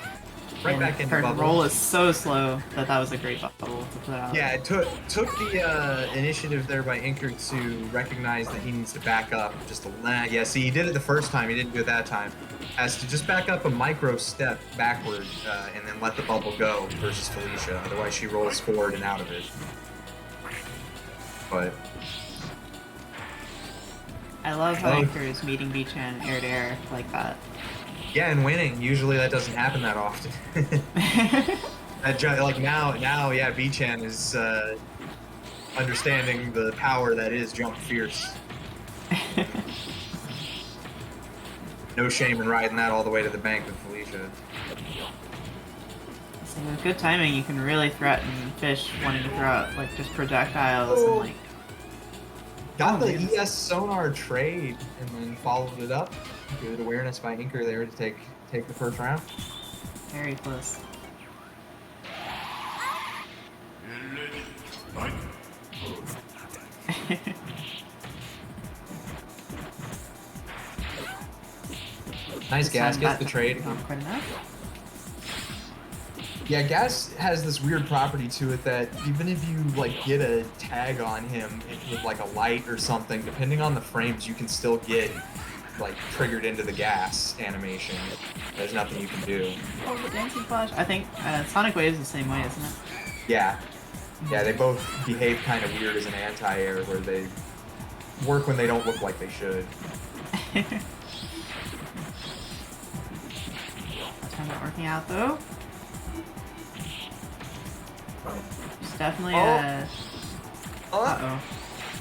Right back into her bubble. roll is so slow that was a great bubble to put out. Yeah, it took the initiative there by Inker to recognize that he needs to back up just a lot. Yeah, see, he did it the first time. He didn't do it that time. Has to just back up a micro step backward and then let the bubble go versus Felicia. Otherwise, she rolls forward and out of it. But I love how Anchor is meeting B-Chan air to air like that. Yeah, and winning. Usually that doesn't happen that often. Like now, yeah, B-Chan is understanding the power that is Jump Fierce. No shame in riding that all the way to the bank with Felicia. So with good timing, you can really threaten fish wanting to throw out like just projectiles and like. Got the man. ES sonar trade and then followed it up. Good awareness by Inker there to take the first round. Very close. Nice gas, gets the trade. Not quite enough. Yeah, gas has this weird property to it that even if you like get a tag on him with like a light or something, depending on the frames, you can still get like triggered into the gas animation. There's nothing you can do. Oh, the dancing flash. I think Sonic Wave is the same way, isn't it? Yeah. Yeah, they both behave kind of weird as an anti-air where they work when they don't look like they should. That's not working out though. It's definitely uh-oh.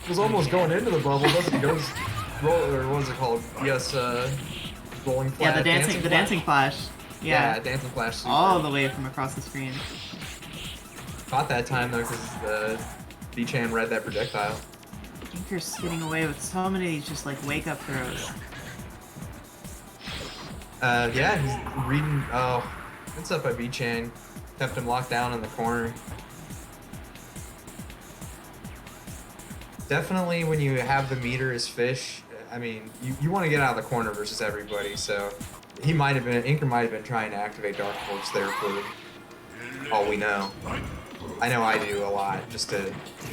Was almost going into the bubble, doesn't goes roll or what is it called? Yes, rolling flash. Yeah, the dancing flash. Yeah, dancing flash. Super. All the way from across the screen. Caught that time though because B-Chan read that projectile. Inker's getting away with so many of these just like wake up throws. Yeah, he's reading. Oh, it's up by B-Chan. Kept him locked down in the corner. Definitely when you have the meter as fish, I mean, you want to get out of the corner versus everybody, so Inker might have been trying to activate Dark Force there for all we know. I know I do a lot, just to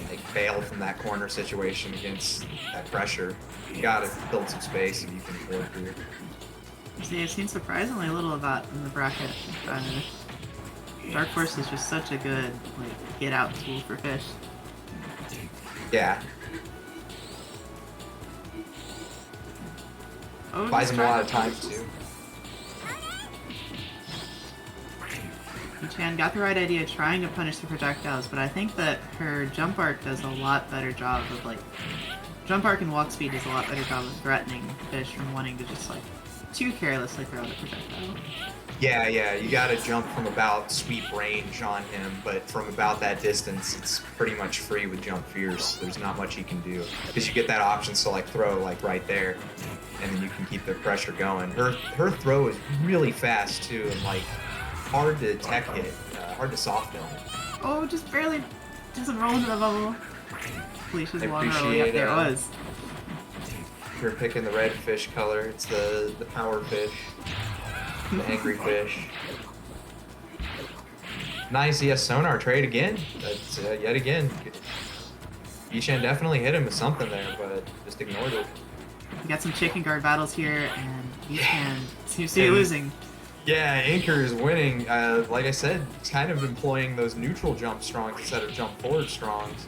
like bail from that corner situation against that pressure. You gotta build some space and you can afford to. See, I've seen surprisingly little of that in the bracket. Dark Force is just such a good like get out tool for fish. Yeah. Oh, Buys him a lot of time too. Chan got the right idea trying to punish the projectiles, but I think that her jump arc does a lot better job of like jump arc and walk speed does a lot better job of threatening fish from wanting to just like too carelessly throw out a projectile. Yeah, you gotta jump from about sweep range on him, but from about that distance, it's pretty much free with Jump Fierce. There's not much you can do. Because you get that option to like throw like right there, and then you can keep the pressure going. Her throw is really fast too, and like hard to tech hit, hard to soft him. Oh, just barely doesn't roll into the bubble. Felicia's long roll, appreciate there it was. You're picking the red fish color. It's the power fish. The angry fish. Nice, yes, sonar trade again. That's yet again. B-Chan definitely hit him with something there, but just ignored it. We got some chicken guard battles here, and B-Chan seems to be losing. Yeah, Inker is winning. Like I said, kind of employing those neutral jump strongs instead of jump forward strongs.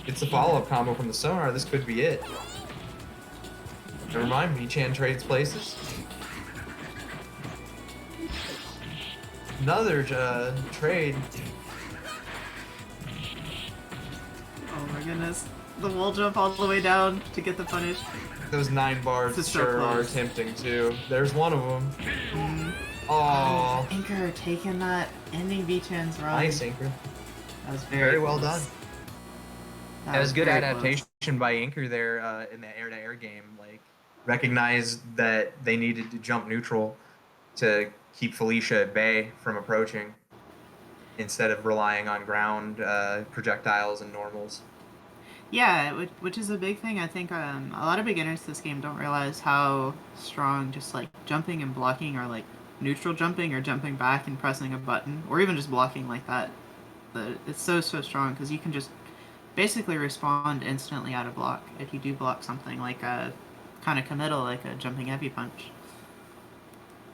It's a follow-up combo from the sonar. This could be it. Never mind, B-Chan trades places. Another trade. Oh my goodness. The wall jump all the way down to get the punish. Those 9 bars This is so sure are close. tempting too. There's one of them. Oh, Inker taking that, ending B-Chan's run. nice, Inker. That was very well close. done. That That was good very adaptation close. by Inker there in the air-to-air game. Like, recognized that they needed to jump neutral to keep Felicia at bay from approaching instead of relying on ground projectiles and normals. Yeah, which is a big thing. I think a lot of beginners to this game don't realize how strong just like jumping and blocking or like neutral jumping or jumping back and pressing a button or even just blocking like that. It's so strong because you can just basically respond instantly out of block if you do block something like a kind of committal like a jumping heavy punch.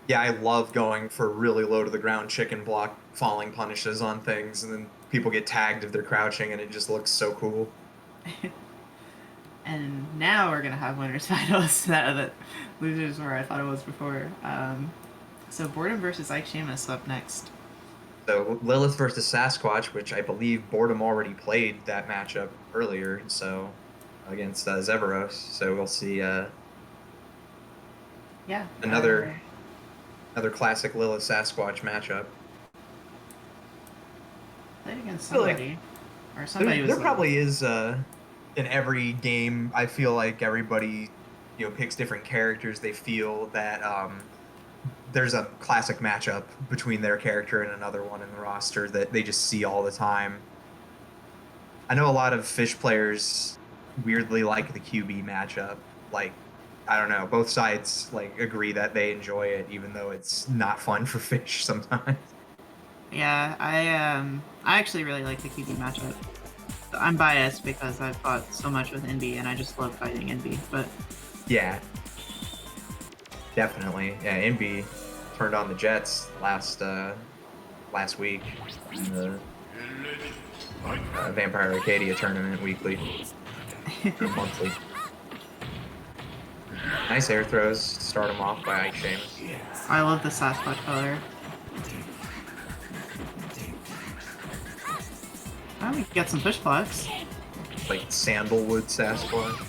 Yeah, I love going for really low to the ground chicken block falling punishes on things, and then people get tagged if they're crouching, and it just looks so cool. And now we're gonna have winners finals. That losers where I thought it was before. So Boredom versus Ike Sheamus up next. So Lilith versus Sasquatch, which I believe Boredom already played that matchup earlier, so against Zeveros. So we'll see Yeah. another classic Lilith Sasquatch matchup. Played against I feel like somebody. Or somebody was there like, probably is in every game. I feel like everybody, picks different characters. They feel that there's a classic matchup between their character and another one in the roster that they just see all the time. I know a lot of Fish players weirdly like the QB matchup. Like, I don't know, both sides like agree that they enjoy it, even though it's not fun for Fish sometimes. yeah, I actually really like the QB matchup. I'm biased because I've fought so much with NB and I just love fighting NB, but Yeah, definitely. Yeah, NB turned on the Jets last week in the Vampire Arcadia tournament weekly or monthly. Nice air throws to start him off by Ike Sheamus. I love the Sasquatch color. Oh, we got some push blocks. Like sandalwood Sasquatch.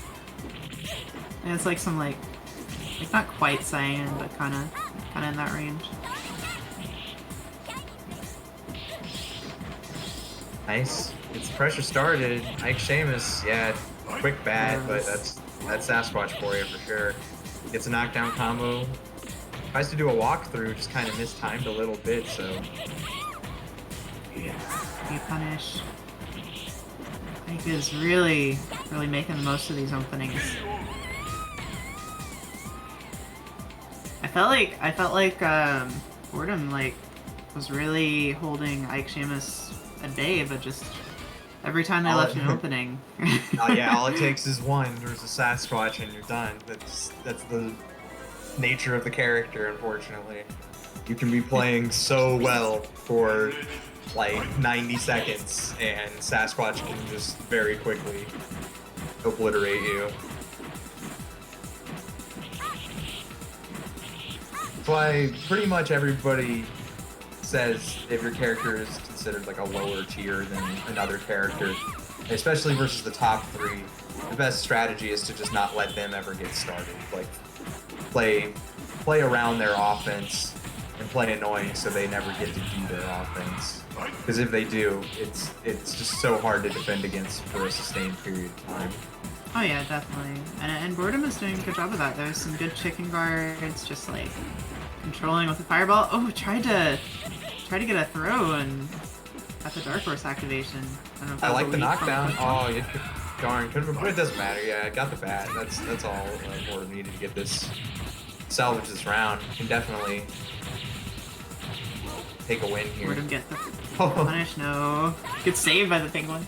And it's like some like not quite cyan, but kind of in that range. Nice. Gets the pressure started. Ike Sheamus, yeah, quick bat, but that's Sasquatch for you for sure. Gets a knockdown combo. Tries to do a walkthrough, just kind of mistimed a little bit, so. You punish. Ike is really making the most of these openings. I felt like Boredom was really holding Ike Sheamus at bay, but just every time they left an opening. Oh yeah, all it takes is one. There's a Sasquatch and you're done. That's the nature of the character, unfortunately. You can be playing so well for like 90 seconds, and Sasquatch can just very quickly obliterate you. That's why pretty much everybody says if your character is considered like a lower tier than another character, especially versus the top three, the best strategy is to just not let them ever get started. Like play around their offense and play annoying so they never get to do their offense. Because if they do, it's just so hard to defend against for a sustained period of time. Oh yeah, definitely. And Boredom is doing a good job of that. There's some good chicken guards, just like controlling with the fireball. Oh, tried to get a throw and at the Dark Horse activation. I like the knockdown. Oh, darn, could have, but it doesn't matter. Yeah, I got the bat. That's all Boredom needed to get this salvage this round. Can definitely take a win here. Boredom get the punish. No, gets saved by the penguins.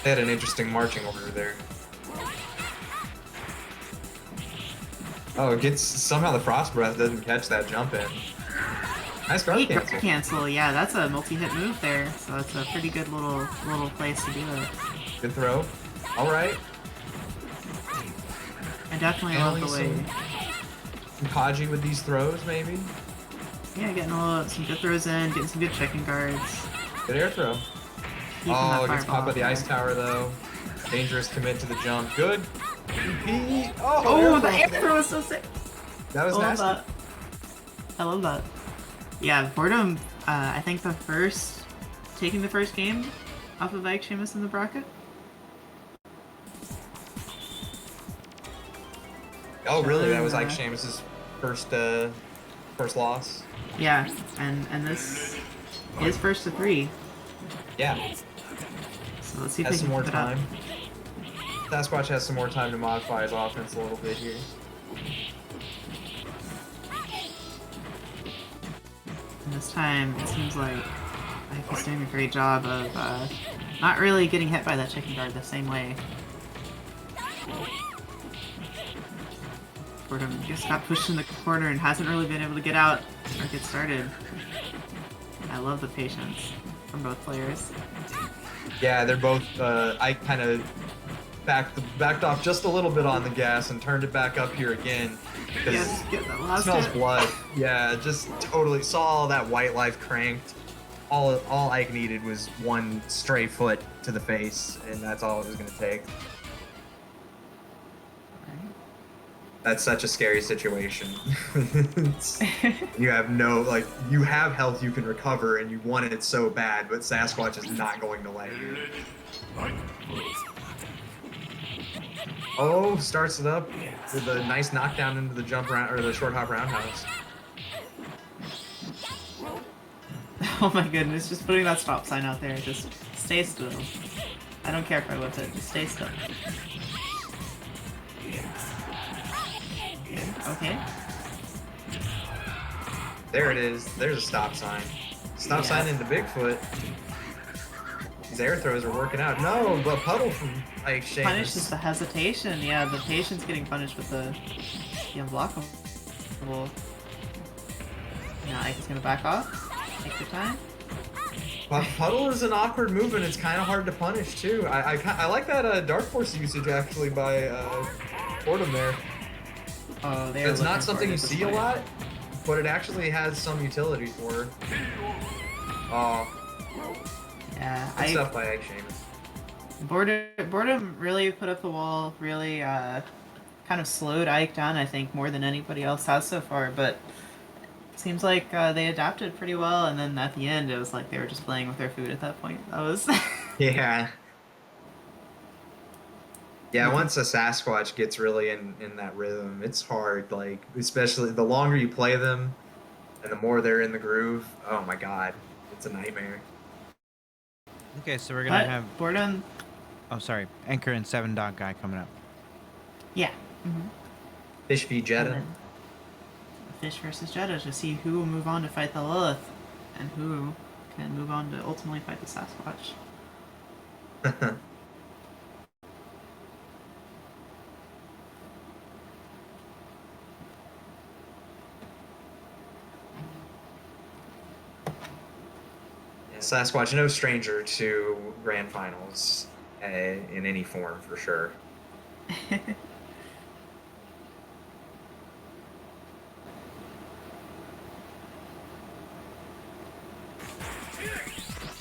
They had an interesting marching order there. Oh, it gets somehow the Frost Breath doesn't catch that jump in. Nice guard cancel. Cancel, yeah, that's a multi-hit move there. So that's a pretty good little place to do it. Good throw. All right. I definitely love the way. Some Kaji with these throws, maybe. Yeah, getting some good throws in, getting some good checking guards. Good air throw. Oh, it gets caught by the ice tower though. Dangerous commit to the jump. Good. Oh, the air throw was so sick. That was nasty. I love that. Yeah, Boredom, I think taking the first game off of Ike Sheamus in the bracket. Oh, really? That was Ike Sheamus's first loss? Yeah, and this is first to 3. Yeah. So let's see if has they some can more keep it time. up. Sasquatch has some more time to modify his offense a little bit here. And this time, it seems like Ike is doing a great job of not really getting hit by that chicken guard the same way. Boredom just got pushed in the corner and hasn't really been able to get out or get started. I love the patience from both players. Yeah, they're both. Ike kind of backed off just a little bit on the gas and turned it back up here again. Because Yes, get that it last smells hit. blood. Yeah, just totally saw all that white life cranked. All Ike needed was one stray foot to the face, and that's all it was going to take. That's such a scary situation. You have you have health you can recover, and you want it so bad, but Sasquatch is not going to let you. Oh, starts it up with a nice knockdown into the jump round or the short hop roundhouse. Oh my goodness, just putting that stop sign out there. Just stay still. I don't care if I whip it. Just stay still. Okay. There it is. There's a stop sign. Stop sign into Bigfoot. These air throws are working out. No, but puddle from Ike Sheamus. Punishes the hesitation. Yeah, the patient's getting punished with the unblockable. Now Ike is gonna back off. Take your time. Puddle is an awkward move, and it's kind of hard to punish too. I like that Dark Force usage actually by Boredom there. Oh, they're It's not looking for something it you at this see a point. lot, but it actually has some utility for her. Oh, Yeah, good stuff by Ike Sheamus. Boredom really put up the wall, really kind of slowed Ike down, I think, more than anybody else has so far, but it seems like they adapted pretty well, and then at the end it was like they were just playing with their food at that point. That was... Yeah. Yeah, once a Sasquatch gets really in that rhythm, it's hard, like, especially the longer you play them and the more they're in the groove, oh my god, it's a nightmare. Okay, so we're gonna have Boredom... oh sorry, Anchor and 7 Dog guy coming up. Yeah. Mm-hmm. Fish v Jeddah. And then Fish versus Jeddah to see who will move on to fight the Lilith and who can move on to ultimately fight the Sasquatch. Yeah, Sasquatch, no stranger to grand finals in any form for sure.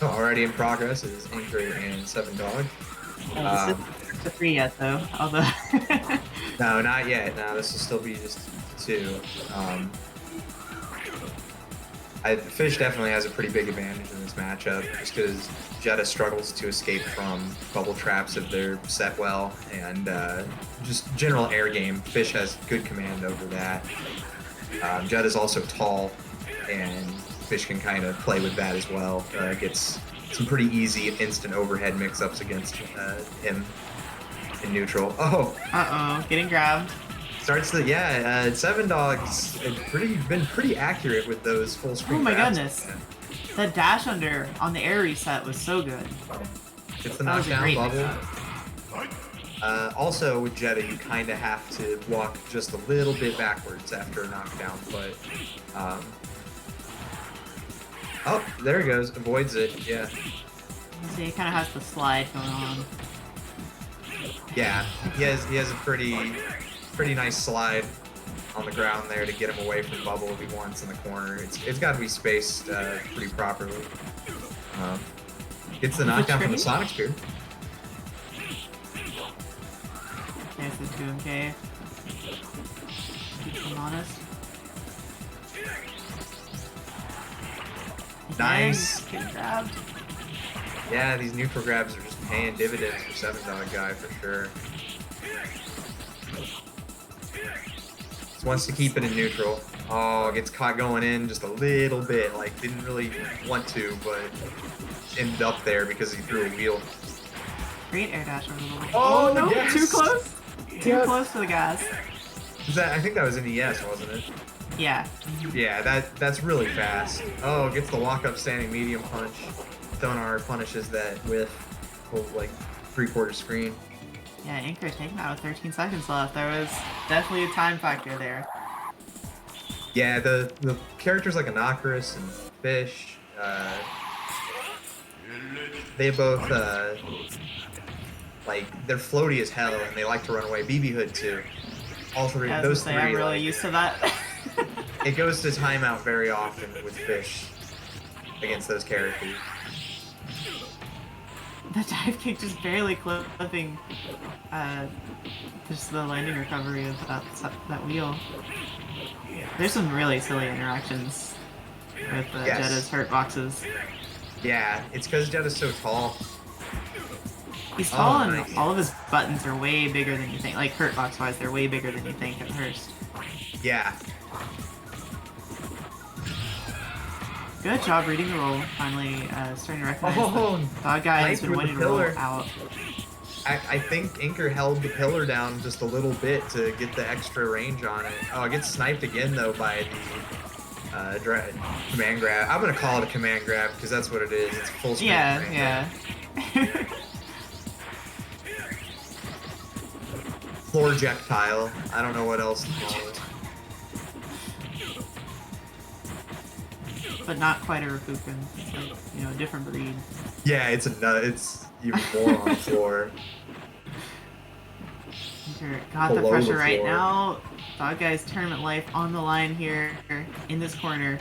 Already in progress is Anchor and 7 Dog. This isn't the 3 yet, though. Although... No, not yet. No, this will still be just 2. Fish definitely has a pretty big advantage in this matchup, just because Jeddah struggles to escape from bubble traps if they're set well, and just general air game. Fish has good command over that. Jeddah's also tall, and Fish can kind of play with that as well. Gets some pretty easy instant overhead mix-ups against him in neutral. Oh! Uh-oh, getting grabbed. Starts the 7 Dog's been pretty accurate with those full screen. Oh my grabs. goodness. That dash under on the air reset was so good. It's the That was a knockdown great bubble. Also with Jeddah, you kind of have to walk just a little bit backwards after a knockdown, but oh, there he goes, avoids it. Yeah. So he kind of has the slide going on. Yeah, he has a pretty nice slide on the ground there to get him away from bubble if he wants in the corner. It's got to be spaced pretty properly. Gets the knockdown from the Sonic Spear. There's the 2MK. Keeps him honest. Nice. Dang, getting grabbed. Yeah, these neutral grabs are just paying dividends for 7 Dog guy for sure. Just wants to keep it in neutral. Oh, gets caught going in just a little bit. Like, didn't really want to, but ended up there because he threw a wheel. Great air dash over the line. Oh, no, yes. too close. Too Yes. close to the gas. I think that was an ES, wasn't it? Yeah. Yeah, that's really fast. Oh, gets the walk-up standing medium punch. Thonar punishes that with, like, 3/4 screen. Yeah, Anchor taking that with 13 seconds left. There was definitely a time factor there. Yeah, the characters like Anocris and Fish, they both like they're floaty as hell and they like to run away. BB Hood too. All three, Yeah, I was those gonna say, three. I'm really Like, used to that. it goes to timeout very often with Fish against those characters. The dive kick just barely clipping just the landing recovery of that wheel. There's some really silly interactions with Jetta's hurt boxes. Yeah, it's because Jetta's so tall. He's tall and nice. all of his buttons are way bigger than you think. Like hurt box wise, they're way bigger than you think at first. Yeah. Good job reading the roll. Finally starting to recognize Oh, Dog Guy has nice been with wanting the to roll pillar. out. I think Inker held the pillar down just a little bit to get the extra range on it. Oh, it gets sniped again though by the command grab. I'm gonna call it a command grab because that's what it is. It's full screen. Yeah. Floor projectile. I don't know what else to call it. But not quite a Rakukan. It's like, a different breed. Yeah, it's even more on the floor. Got the Below pressure the right floor. now. Dog Guy's tournament life on the line here in this corner.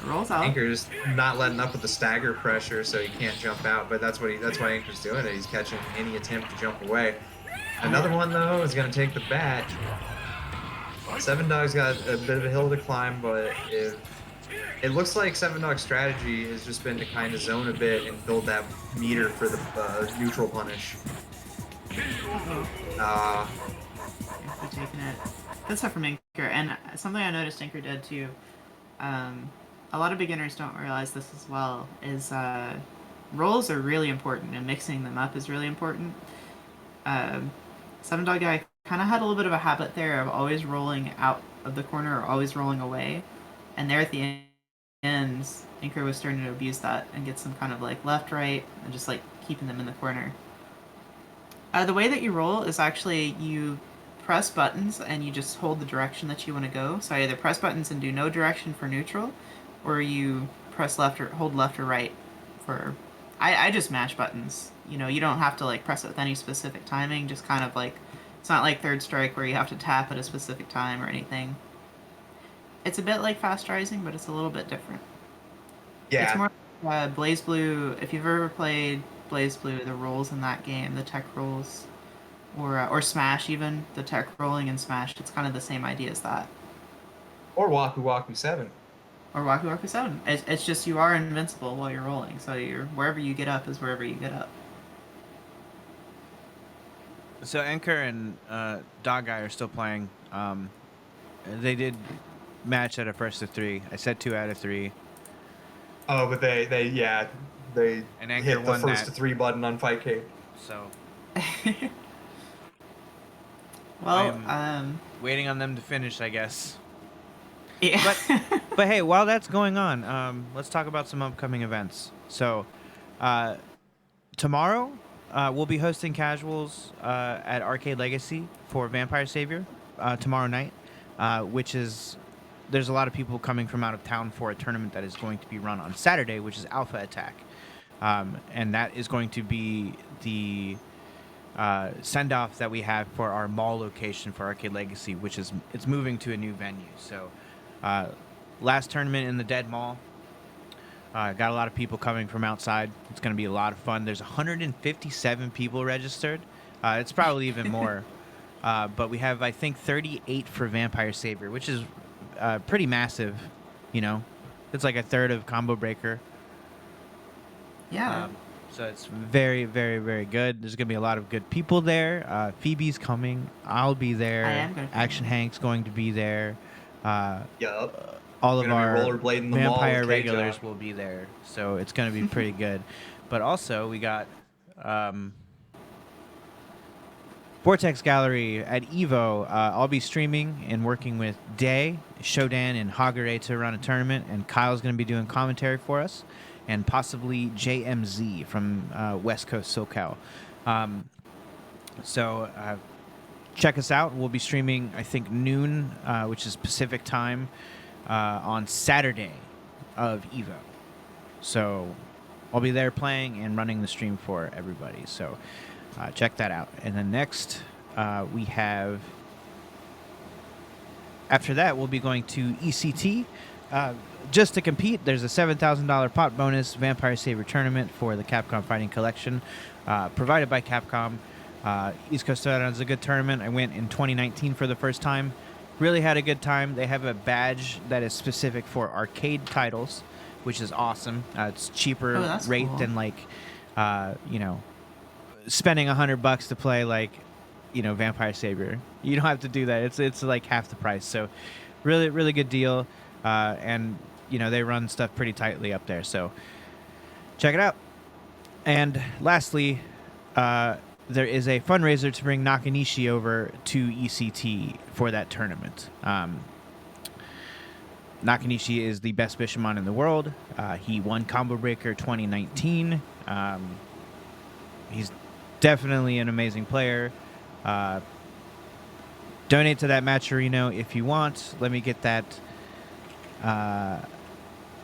Rolls out. Anchor's not letting up with the stagger pressure, so he can't jump out. But that's why Anchor's doing it. He's catching any attempt to jump away. Another one though is gonna take the bat. Seven Dog's got a bit of a hill to climb, but it looks like Seven Dog's strategy has just been to kind of zone a bit and build that meter for the neutral punish. We're taking it. Good stuff from Inker, and something I noticed Inker did too. A lot of beginners don't realize this as well. Is rolls are really important, and mixing them up is really important. Seven Dog Guy kind of had a little bit of a habit there of always rolling out of the corner or always rolling away, and there at the ends, Inker was starting to abuse that and get some kind of like left, right, and just like keeping them in the corner. The way that you roll is actually you press buttons and you just hold the direction that you want to go. So I either press buttons and do no direction for neutral, or you press left or hold left or right for. I just mash buttons. You don't have to like press it with any specific timing. Just kind of like, it's not like Third Strike where you have to tap at a specific time or anything. It's a bit like Fast Rising, but it's a little bit different. Yeah. It's more Blaze Blue. If you've ever played Blaze Blue, the rolls in that game, the tech rolls, or Smash even, the tech rolling in Smash, it's kind of the same idea as that. Or Waku Waku 7. Or Waku Waku 7. It's just you are invincible while you're rolling, so wherever you get up is wherever you get up. So Anchor and Dog Guy are still playing. They did match at a first of 3. I said 2 out of 3. Oh, but they And Anchor hit the won first that. 3 button on Fight Cake. So Well, waiting on them to finish, I guess. yeah. But hey, while that's going on, let's talk about some upcoming events. So tomorrow we'll be hosting casuals at Arcade Legacy for Vampire Savior tomorrow night, which is there's a lot of people coming from out of town for a tournament that is going to be run on Saturday, which is Alpha Attack, and that is going to be the send-off that we have for our mall location for Arcade Legacy, which is it's moving to a new venue. So last tournament in the Dead Mall, got a lot of people coming from outside. It's going to be a lot of fun. There's 157 people registered. It's probably even more, but we have I think 38 for Vampire Savior, which is pretty massive. It's like a third of Combo Breaker. Yeah. So it's very, very, very good. There's going to be a lot of good people there. Phoebe's coming. I'll be there. I am gonna come. Action Hank's going to be there. Yup. All of Gonna be our rollerblading the mall Vampire with regulars K-Jock. will be there. So it's going to be pretty good. But also, we got Vortex Gallery at Evo. I'll be streaming and working with Day, Shodan, and Hagare to run a tournament. And Kyle's going to be doing commentary for us. And possibly JMZ from West Coast SoCal. So check us out. We'll be streaming, I think, noon, which is Pacific time, on Saturday of Evo. So I'll be there playing and running the stream for everybody. So Check that out. And then next, we have. After that, we'll be going to ECT. Just to compete, there's a $7,000 pot bonus Vampire Saber tournament for the Capcom Fighting Collection, provided by Capcom. East Coast Throwdown is a good tournament. I went in 2019 for the first time. Really had a good time. They have a badge that is specific for arcade titles, which is awesome. It's cheaper rate cool. than like, spending $100 to play like, Vampire Saber. You don't have to do that. It's like half the price. So, really good deal. And they run stuff pretty tightly up there. So, check it out. And lastly, there is a fundraiser to bring Nakanishi over to ECT for that tournament. Nakanishi is the best Bishamon in the world. He won Combo Breaker 2019. He's definitely an amazing player. Donate to that Matcherino if you want. Let me get that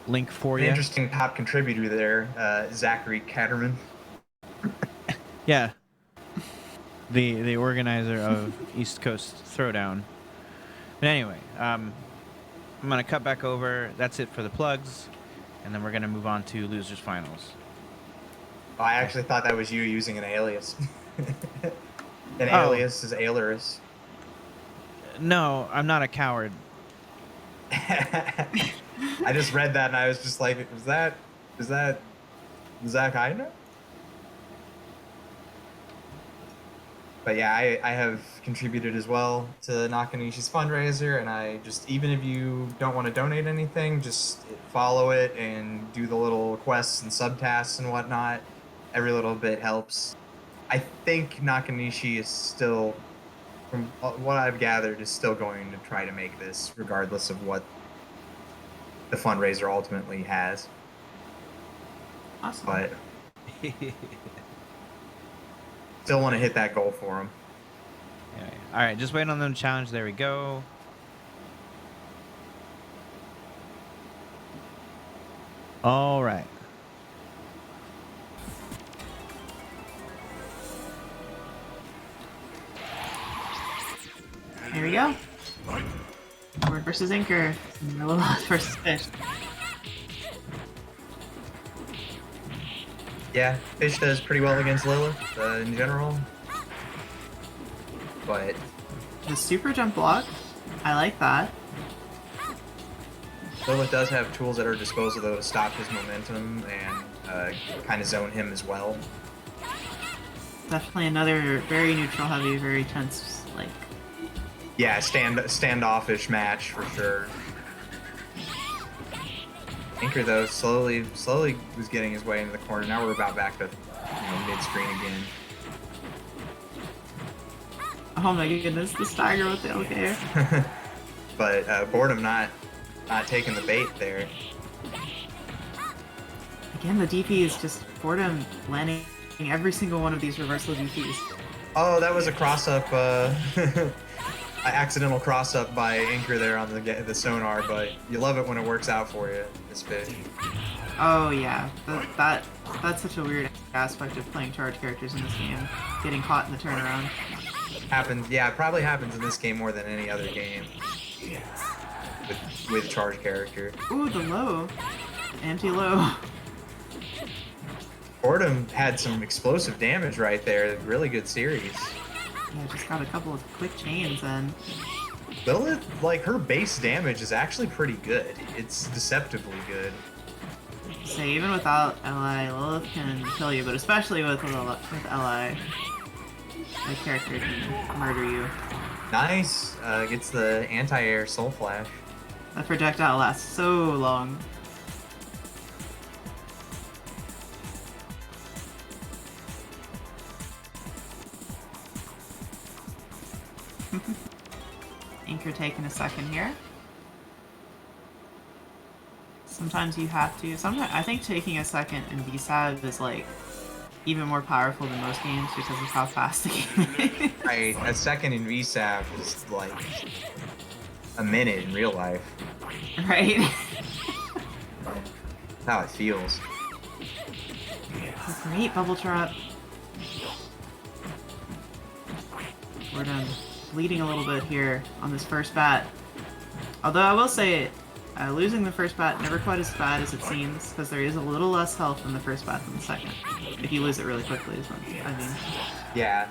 link for you. Interesting top contributor there, Zachary Catterman. Yeah. The organizer of East Coast Throwdown. But anyway, I'm going to cut back over. That's it for the plugs. And then we're going to move on to Losers Finals. Oh, I actually thought that was you using an alias. An alias is Ailerus. No, I'm not a coward. I just read that and I was just like, is that Zach Heidner? But yeah, I have contributed as well to Nakanishi's fundraiser, and I just, even if you don't want to donate anything, just follow it and do the little quests and subtasks and whatnot. Every little bit helps. I think Nakanishi is still, from what I've gathered, is still going to try to make this, regardless of what the fundraiser ultimately has. Awesome. But still want to hit that goal for him. Yeah. All right, just waiting on them to challenge. There we go. All right. Here we go. Word versus Inker. Lele versus Fish. Yeah, Fish does pretty well against Lilith in general. But The super jump block. I like that. Lilith does have tools at her disposal, though, to stop his momentum and kind of zone him as well. Definitely another very neutral heavy, very tense, like... Yeah, standoffish match for sure. Inker, though, slowly was getting his way into the corner. Now we're about back to mid-screen again. Oh my goodness, the stagger with the okay. But Boredom not taking the bait there. Again, the DP is just Boredom landing every single one of these reversal DPs. Oh, that was a cross-up, accidental cross-up by Inker there on the sonar, but you love it when it works out for you, this Fish. Oh yeah, that's such a weird aspect of playing charge characters in this game. Getting caught in the turnaround. Happens, yeah, it probably happens in this game more than any other game. With charge character. Ooh, the low. Anti-low. Boredom had some explosive damage right there. Really good series. Yeah, just got a couple of quick chains and... Lilith, like, her base damage is actually pretty good. It's deceptively good. So even without Li, Lilith can kill you, but especially with Li, the character can murder you. Nice. Gets the anti-air soul flash. That projectile lasts so long. Inker taking a second here. Sometimes you have to. Sometimes I think taking a second in VSAB is like even more powerful than most games because of how fast the game is. Right, a second in VSAP is like a minute in real life. Right? That's how it feels. Great bubble trap. Boredom bleeding a little bit here on this first bat. Although I will say, losing the first bat never quite as bad as it seems, because there is a little less health in the first bat than the second. If you lose it really quickly is what I mean. Yeah.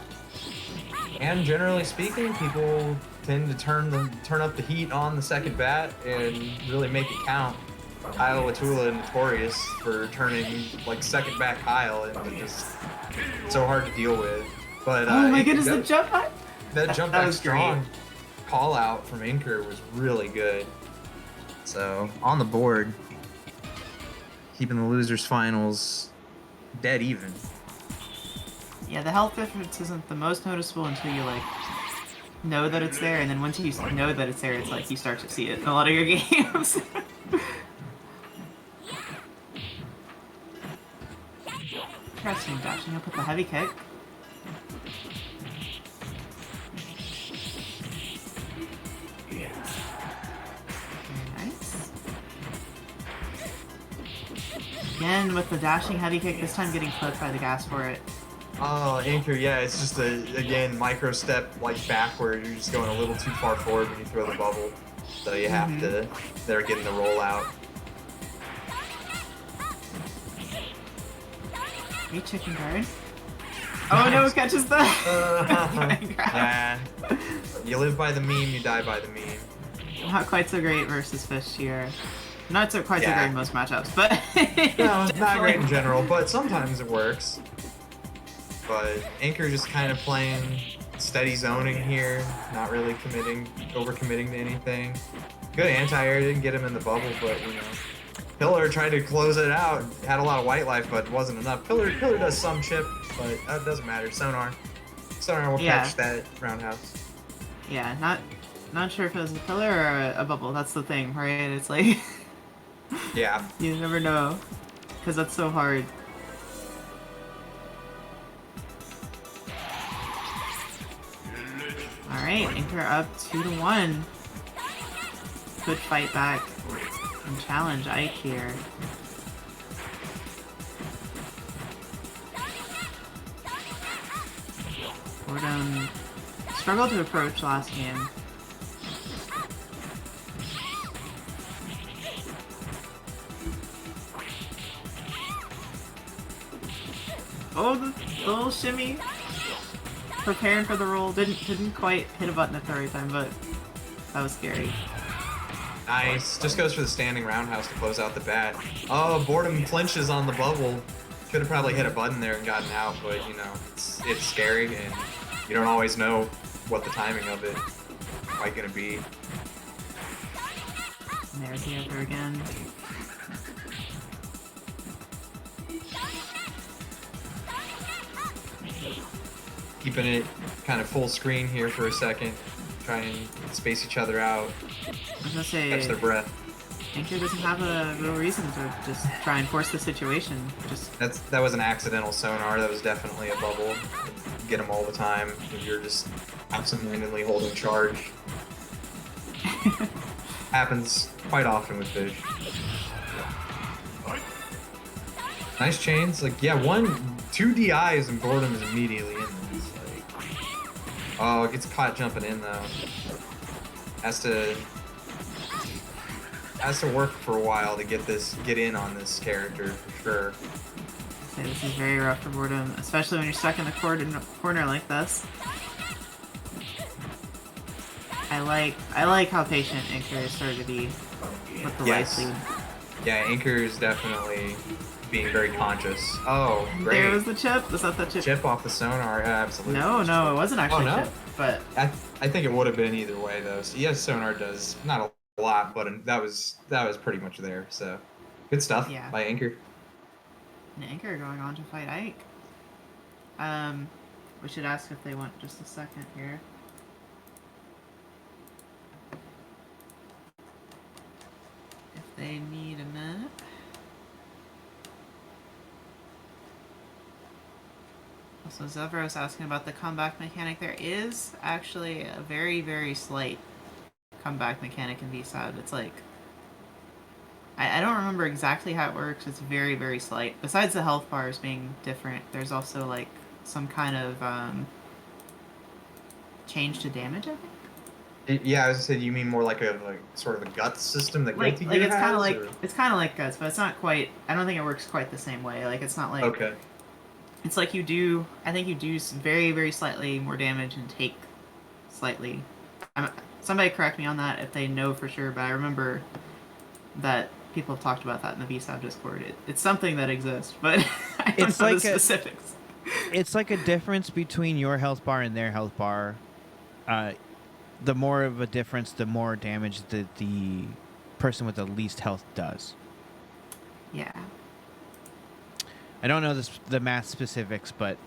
And generally speaking, people tend to turn up the heat on the second bat and really make it count. Kyle Watula notorious for turning like second bat Kyle into just so hard to deal with. But oh my goodness, the jump back! That jump that back was strong great. call out from Inker was really good. So on the board, keeping the losers finals dead even. Yeah, the health difference isn't the most noticeable until you like know that it's there, and then once you know that it's there, it's like you start to see it in a lot of your games. Interesting, dashing up with the heavy kick. Very nice. Again with the dashing heavy kick, this time getting clipped by the gas for it. Oh, Anchor, yeah, it's just again, micro step like backward. You're just going a little too far forward when you throw the bubble. So you have to, they're getting the roll out. Great chicken guard. Oh no, it catches the yeah. You live by the meme, you die by the meme. Not quite so great versus Fish here. Not so quite so great in most matchups, but no, it's not great in general, but sometimes it works. But Anchor just kind of playing steady zoning here, not really overcommitting to anything. Good anti-air, didn't get him in the bubble, but you know. Pillar tried to close it out, had a lot of white life, but wasn't enough. Pillar does some chip, but it doesn't matter. Sonar will catch that roundhouse. Yeah, not sure if it was a pillar or a bubble. That's the thing, right? It's like yeah, you never know, because that's so hard. All right, Anchor up 2-1. Good fight back and challenge Ike here. Boredom struggled to approach last game. Oh, the little shimmy. Preparing for the roll. Didn't quite hit a button at the right time, but that was scary. Nice. Just goes for the standing roundhouse to close out the bat. Oh, Boredom clinches on the bubble. Could have probably hit a button there and gotten out, but you know, it's scary and you don't always know what the timing of it might gonna be. And there's the over again. Keeping it kind of full screen here for a second. Try and space each other out. I was gonna say, catch their breath. Anchor doesn't have a real reason to just try and force the situation. That was an accidental sonar. That was definitely a bubble. Get them all the time if you're just absentmindedly holding charge. Happens quite often with fish. Nice chains. Like, yeah, 2 DIs and Boredom is immediately in this. Like, oh, it gets caught jumping in though. Has to work for a while to get in on this character for sure. So this is very rough for Boredom, especially when you're stuck in the corner like this. I like how patient Anchor is starting to be with the life lead. Yeah, Anchor is definitely being very conscious. Oh, great. There was the chip. Was that the chip? Chip off the sonar, absolutely. No, it wasn't actually a chip. But I think it would have been either way though. So yes, sonar does not a lot, but that was pretty much there. So good stuff by Anchor. And Anchor going on to fight Ike. We should ask if they want just a second here. If they need a minute. Also, Zeveros asking about the comeback mechanic. There is actually a very, very slight comeback mechanic in VSAD. It's like, I don't remember exactly how it works. It's very, very slight. Besides the health bars being different, there's also like some kind of change to damage, I think. Yeah, I was saying, you mean more like a sort of a guts system that Like Guilty Gear it's kind of has, like or? it's kind of like guts, but it's not quite. I don't think it works quite the same way. Like it's not like Okay. it's like you do. I think you do very very slightly more damage and take slightly. Somebody correct me on that if they know for sure, but I remember that people have talked about that in the VSAB Discord. It's something that exists, but I don't It's know like the specifics. It's like a difference between your health bar and their health bar. The more of a difference, the more damage that the person with the least health does. Yeah. I don't know the math specifics, but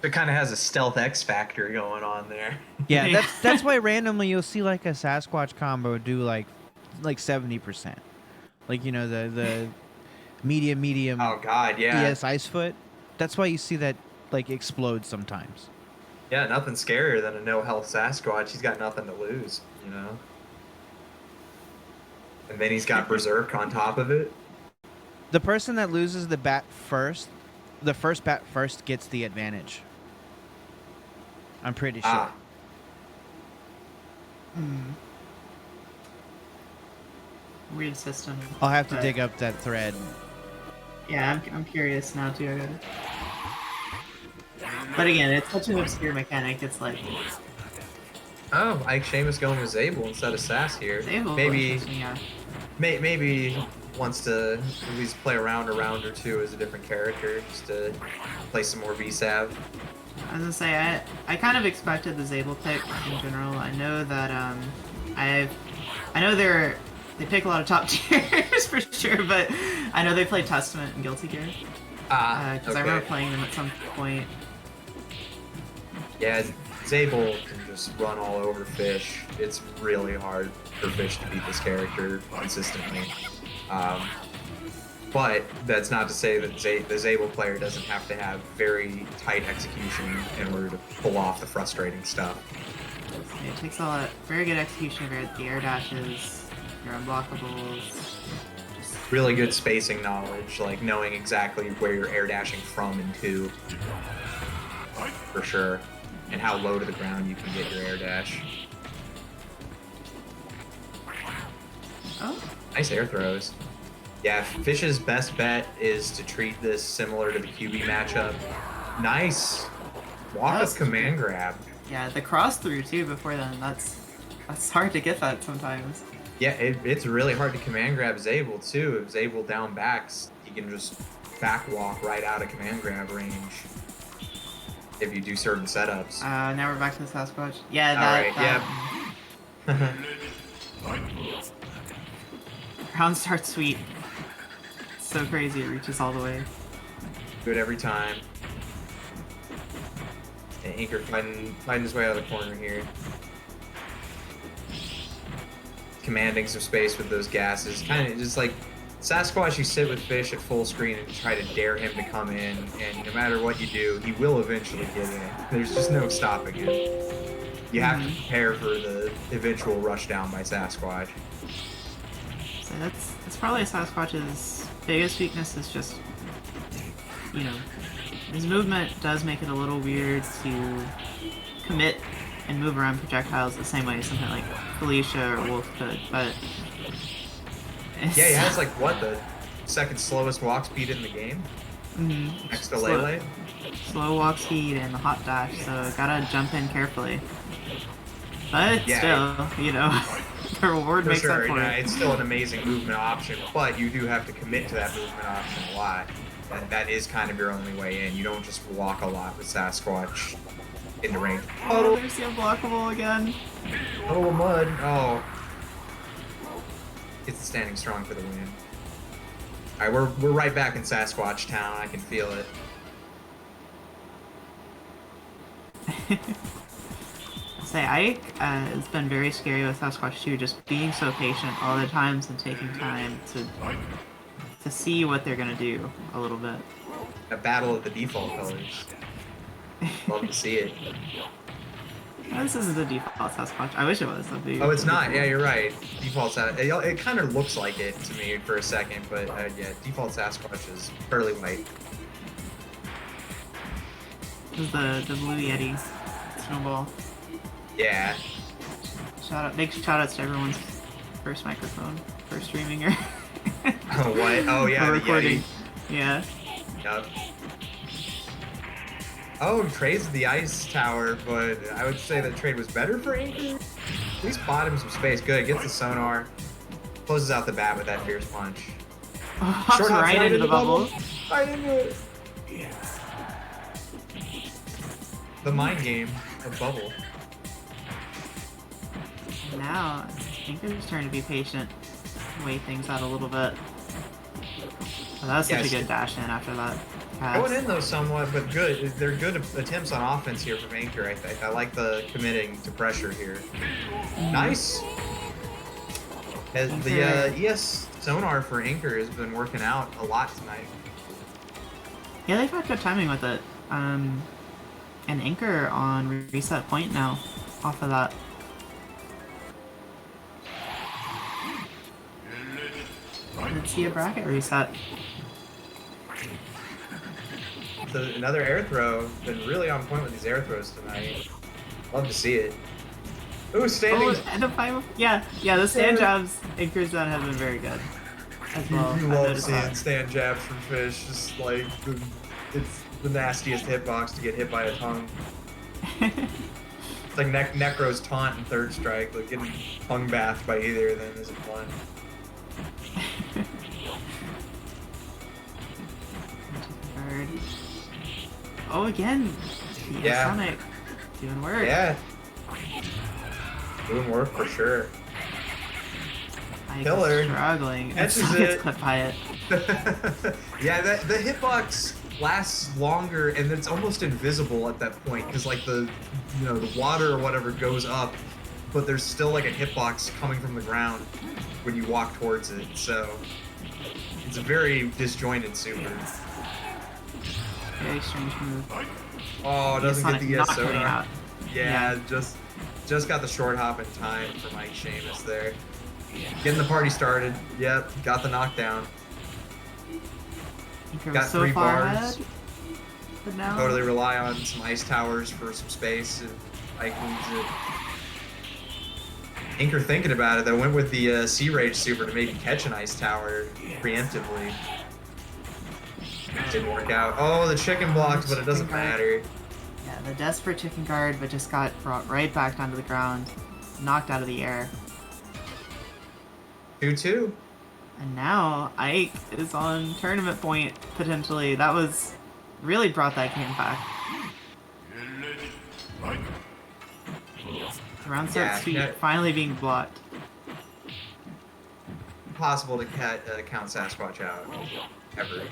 It kind of has a stealth X factor going on there. yeah, Yeah. that's why randomly you'll see like a Sasquatch combo do like 70%. Like, you know, the medium Oh God, yeah. ES Ice Foot. That's why you see that like explode sometimes. Yeah, nothing scarier than a no health Sasquatch. He's got nothing to lose, you know. And then he's got Berserk on top of it. The person that loses the first bat first gets the advantage. I'm pretty sure. Ah, Weird system. I'll have to but- dig up that thread. Yeah, I'm curious now too. I gotta... But again, it's such an obscure mechanic. It's like oh, Ike Sheamus going with Zabel instead of Sass here. Zabel, Maybe interesting, yeah. maybe wants to at least play around a round or two as a different character, just to play some more VSAV. I was gonna say I kind of expected the Zabel pick in general. I know that I know they pick a lot of top tiers for sure, but I know they play Testament and Guilty Gear because I remember playing them at some point. Yeah, Zabel can just run all over Fish. It's really hard for Fish to beat this character consistently. But that's not to say that the Zabel player doesn't have to have very tight execution in order to pull off the frustrating stuff. It takes a lot, very good execution of the air dashes, your unblockables. Really good spacing knowledge, like knowing exactly where you're air dashing from and to, for sure, and how low to the ground you can get your air dash. Oh, Nice air throws. Yeah, Fish's best bet is to treat this similar to the QB matchup. Nice. Walk up command grab. yeah, the cross through too before then. That's hard to get that sometimes. Yeah, it's really hard to command grab Zabel too. If Zabel down backs, he can just back walk right out of command grab range if you do certain setups. Now we're back to the Sasquatch. Yeah, that. Alright, Round starts sweet. It's so crazy, it reaches all the way. Do it every time. And Inker fighting his way out of the corner here. Commanding some space with those gases. Kind of just like Sasquatch, you sit with Fish at full screen and try to dare him to come in, and no matter what you do, he will eventually get in. There's just no stopping him. You have to prepare for the eventual rush down by Sasquatch. So that's probably Sasquatch's biggest weakness is just, you know, his movement does make it a little weird to commit and move around projectiles the same way as something like Felicia or Wolf could, but... Yeah, he has like, what, the second slowest walk speed in the game? Next to Lele? Slow walk speed and the hot dash, so gotta jump in carefully. But Yeah, still, you know, the reward For makes sure, up for it. it's still an amazing movement option, but you do have to commit to that movement option a lot. And that is kind of your only way in. You don't just walk a lot with Sasquatch into range. Oh, there's the unblockable again. Oh, mud. Oh. It's standing strong for the win. Alright, we're right back in Sasquatch Town. I can feel it. Say, Ike has been very scary with Sasquatch too, just being so patient all the times and taking time to see what they're gonna do a little bit. A battle of the default colors. Love to see it. This isn't the default Sasquatch. I wish it was. That'd be Oh, it's not. Yeah, you're right. Default Sasquatch. It kind of looks like it to me for a second, but yeah, default Sasquatch is pearly white. This is the Blue Yeti. Snowball. Yeah. Big shout outs to everyone's first microphone, first streaming or What? Oh yeah, or the recording. Yeti. Yeah. Yep. Oh, trades the ice tower, but I would say that trade was better for Anchor. At least bought him some space. Good. Gets the sonar. Closes out the bat with that fierce punch. Hops Short hops right into the bubble. Right into it. The mind game of bubble. Now, I think it's turn to be patient. Wait things out a little bit. Oh, that was such a good dash in after that pass. Going in though somewhat, but good. They're good attempts on offense here from Anchor, I think. I like the committing to pressure here. Nice. As the ES sonar for Anchor has been working out a lot tonight. Yeah, they've had good timing with it. And Anchor on reset point now off of that. Let's see a bracket reset. So another air throw. Been really on point with these air throws tonight. Love to see it. Ooh, standing. Oh, and a final. Yeah, the stand jabs Anchor's done have been very good as well. You I've love noticed seeing that. stand jabs from Fish. Just like it's the nastiest hitbox to get hit by a tongue. It's like Necro's taunt in third strike. Like getting tongue bathed by either of them isn't fun. Bird. Oh, again. Yeah. Sonic. Doing work. Yeah. Doing work for sure. Ike Killer. is struggling. And Catches still gets it. clipped by it. Yeah, the hitbox lasts longer and it's almost invisible at that point because like the water or whatever goes up, but there's still like a hitbox coming from the ground when you walk towards it. So it's a very disjointed super. Very strange move. Oh, doesn't Sonic get the not ES coming sonar. out. Yeah, just got the short hop in time for Ike Sheamus there. Getting the party started. Yep, got the knockdown. Anchor Got was so 3 far bars. ahead. But now. Totally rely on some ice towers for some space and Ike needs it. Anchor thinking about it though, went with the Sea Rage super to maybe catch an ice tower preemptively. Didn't work out. Oh, the chicken blocked, but it doesn't matter. Yeah, the desperate chicken guard, but just got brought right back down to the ground, knocked out of the air. 2-2. And now Ike is on tournament point, potentially. That was really brought that game back. The round start sweep finally being blocked. Impossible to count Sasquatch out. Ever.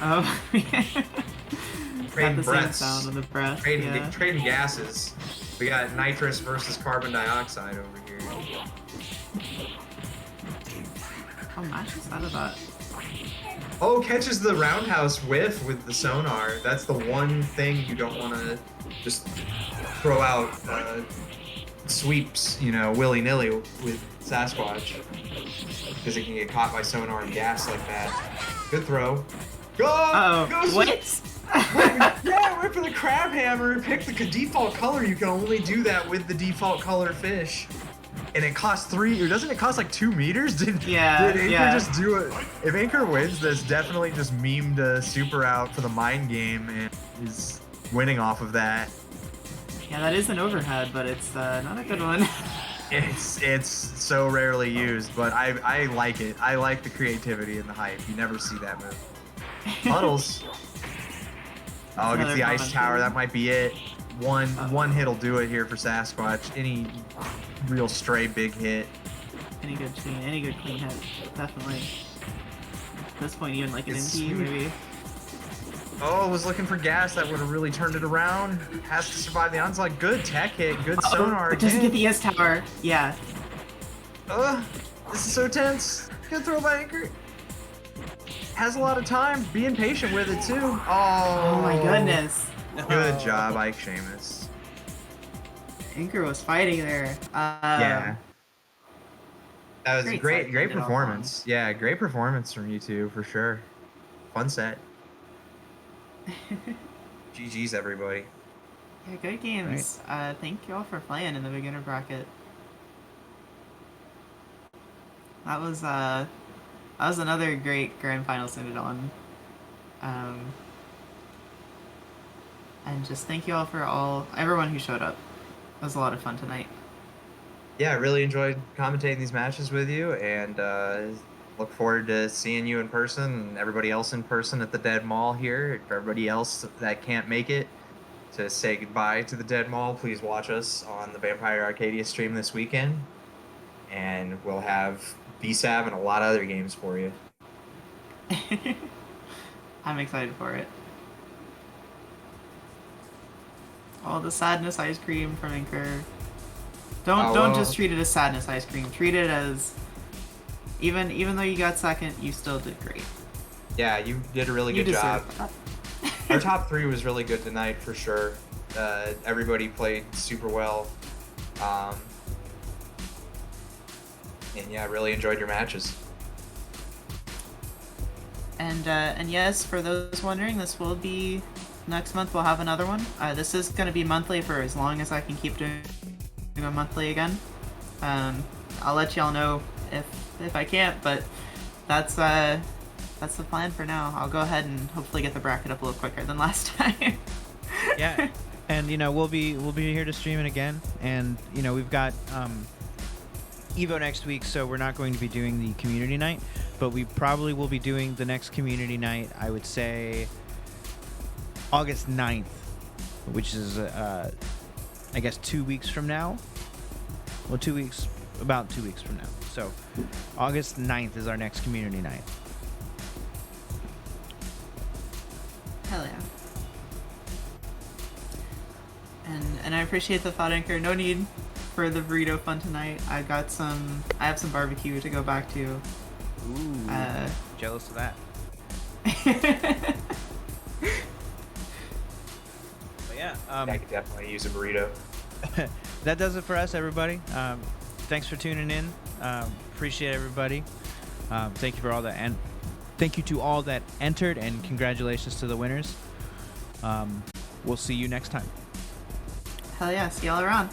Oh, yeah. Got Trading the same breaths. sound on the breath. Yeah. Trading gases. We got nitrous versus carbon dioxide over here. How much is out of that? Oh, catches the roundhouse whiff with the sonar. That's the one thing you don't want to just throw out sweeps, willy-nilly with Sasquatch. Because it can get caught by sonar and gas like that. Good throw. Go! Uh-oh. What? Yeah, went for the crab hammer. Pick the default color. You can only do that with the default color fish. And it costs 3, or doesn't it cost like 2 meters? Did Anchor just do it? If Anchor wins this, definitely just memed super out for the mind game and is winning off of that. Yeah, that is an overhead, but it's not a good one. It's so rarely used, but I like it. I like the creativity and the hype. You never see that move. Puddles. Oh, gets the ice tower. That might be it. One hit'll do it here for Sasquatch. Any real stray big hit. Any good clean hit, definitely. At this point, even like an It's NP, maybe. Oh, was looking for gas. That would have really turned it around. Has to survive the onslaught. Good tech hit. Good sonar. It doesn't get the ES tower. Yeah. This is so tense. Good throw by Anchor. Has a lot of time. Being patient with it too. Oh my goodness. Good job, Ike Sheamus. Anchor was fighting there. Yeah. That was great side great ended off performance. Yeah, great performance from you two for sure. Fun set. GG's, everybody. Yeah, good games. Thank you all for playing in the beginner bracket. That was another great grand final ended on. And just thank you all for everyone who showed up. It was a lot of fun tonight. Yeah, I really enjoyed commentating these matches with you, and look forward to seeing you in person and everybody else in person at the Dead Mall here. For everybody else that can't make it to say goodbye to the Dead Mall, please watch us on the Vampire Arcadia stream this weekend, and we'll have BSAB and a lot of other games for you. I'm excited for it. All the sadness ice cream from Incur. Don't just treat it as sadness ice cream. Treat it as even though you got second, you still did great. Yeah, you did a really good job. Our top 3 was really good tonight for sure. Everybody played super well. And yeah, I really enjoyed your matches. And yes, for those wondering, this will be next month. We'll have another one. This is going to be monthly for as long as I can keep doing a monthly again. I'll let y'all know if I can't, but that's the plan for now. I'll go ahead and hopefully get the bracket up a little quicker than last time. Yeah, and we'll be here to stream it again, and we've got Evo next week, so we're not going to be doing the community night, but we probably will be doing the next community night, I would say August 9th, which is I guess 2 weeks from now. Well, about 2 weeks from now. So August 9th is our next community night. Hell yeah. And I appreciate the thought, Anchor. No need for the burrito fun tonight. I have some barbecue to go back to. Ooh, jealous of that. But yeah, I could definitely use a burrito. That does it for us, everybody. Thanks for tuning in. Appreciate everybody. Thank you for all that, and thank you to all that entered, and congratulations to the winners. We'll see you next time. Hell yeah, see y'all around.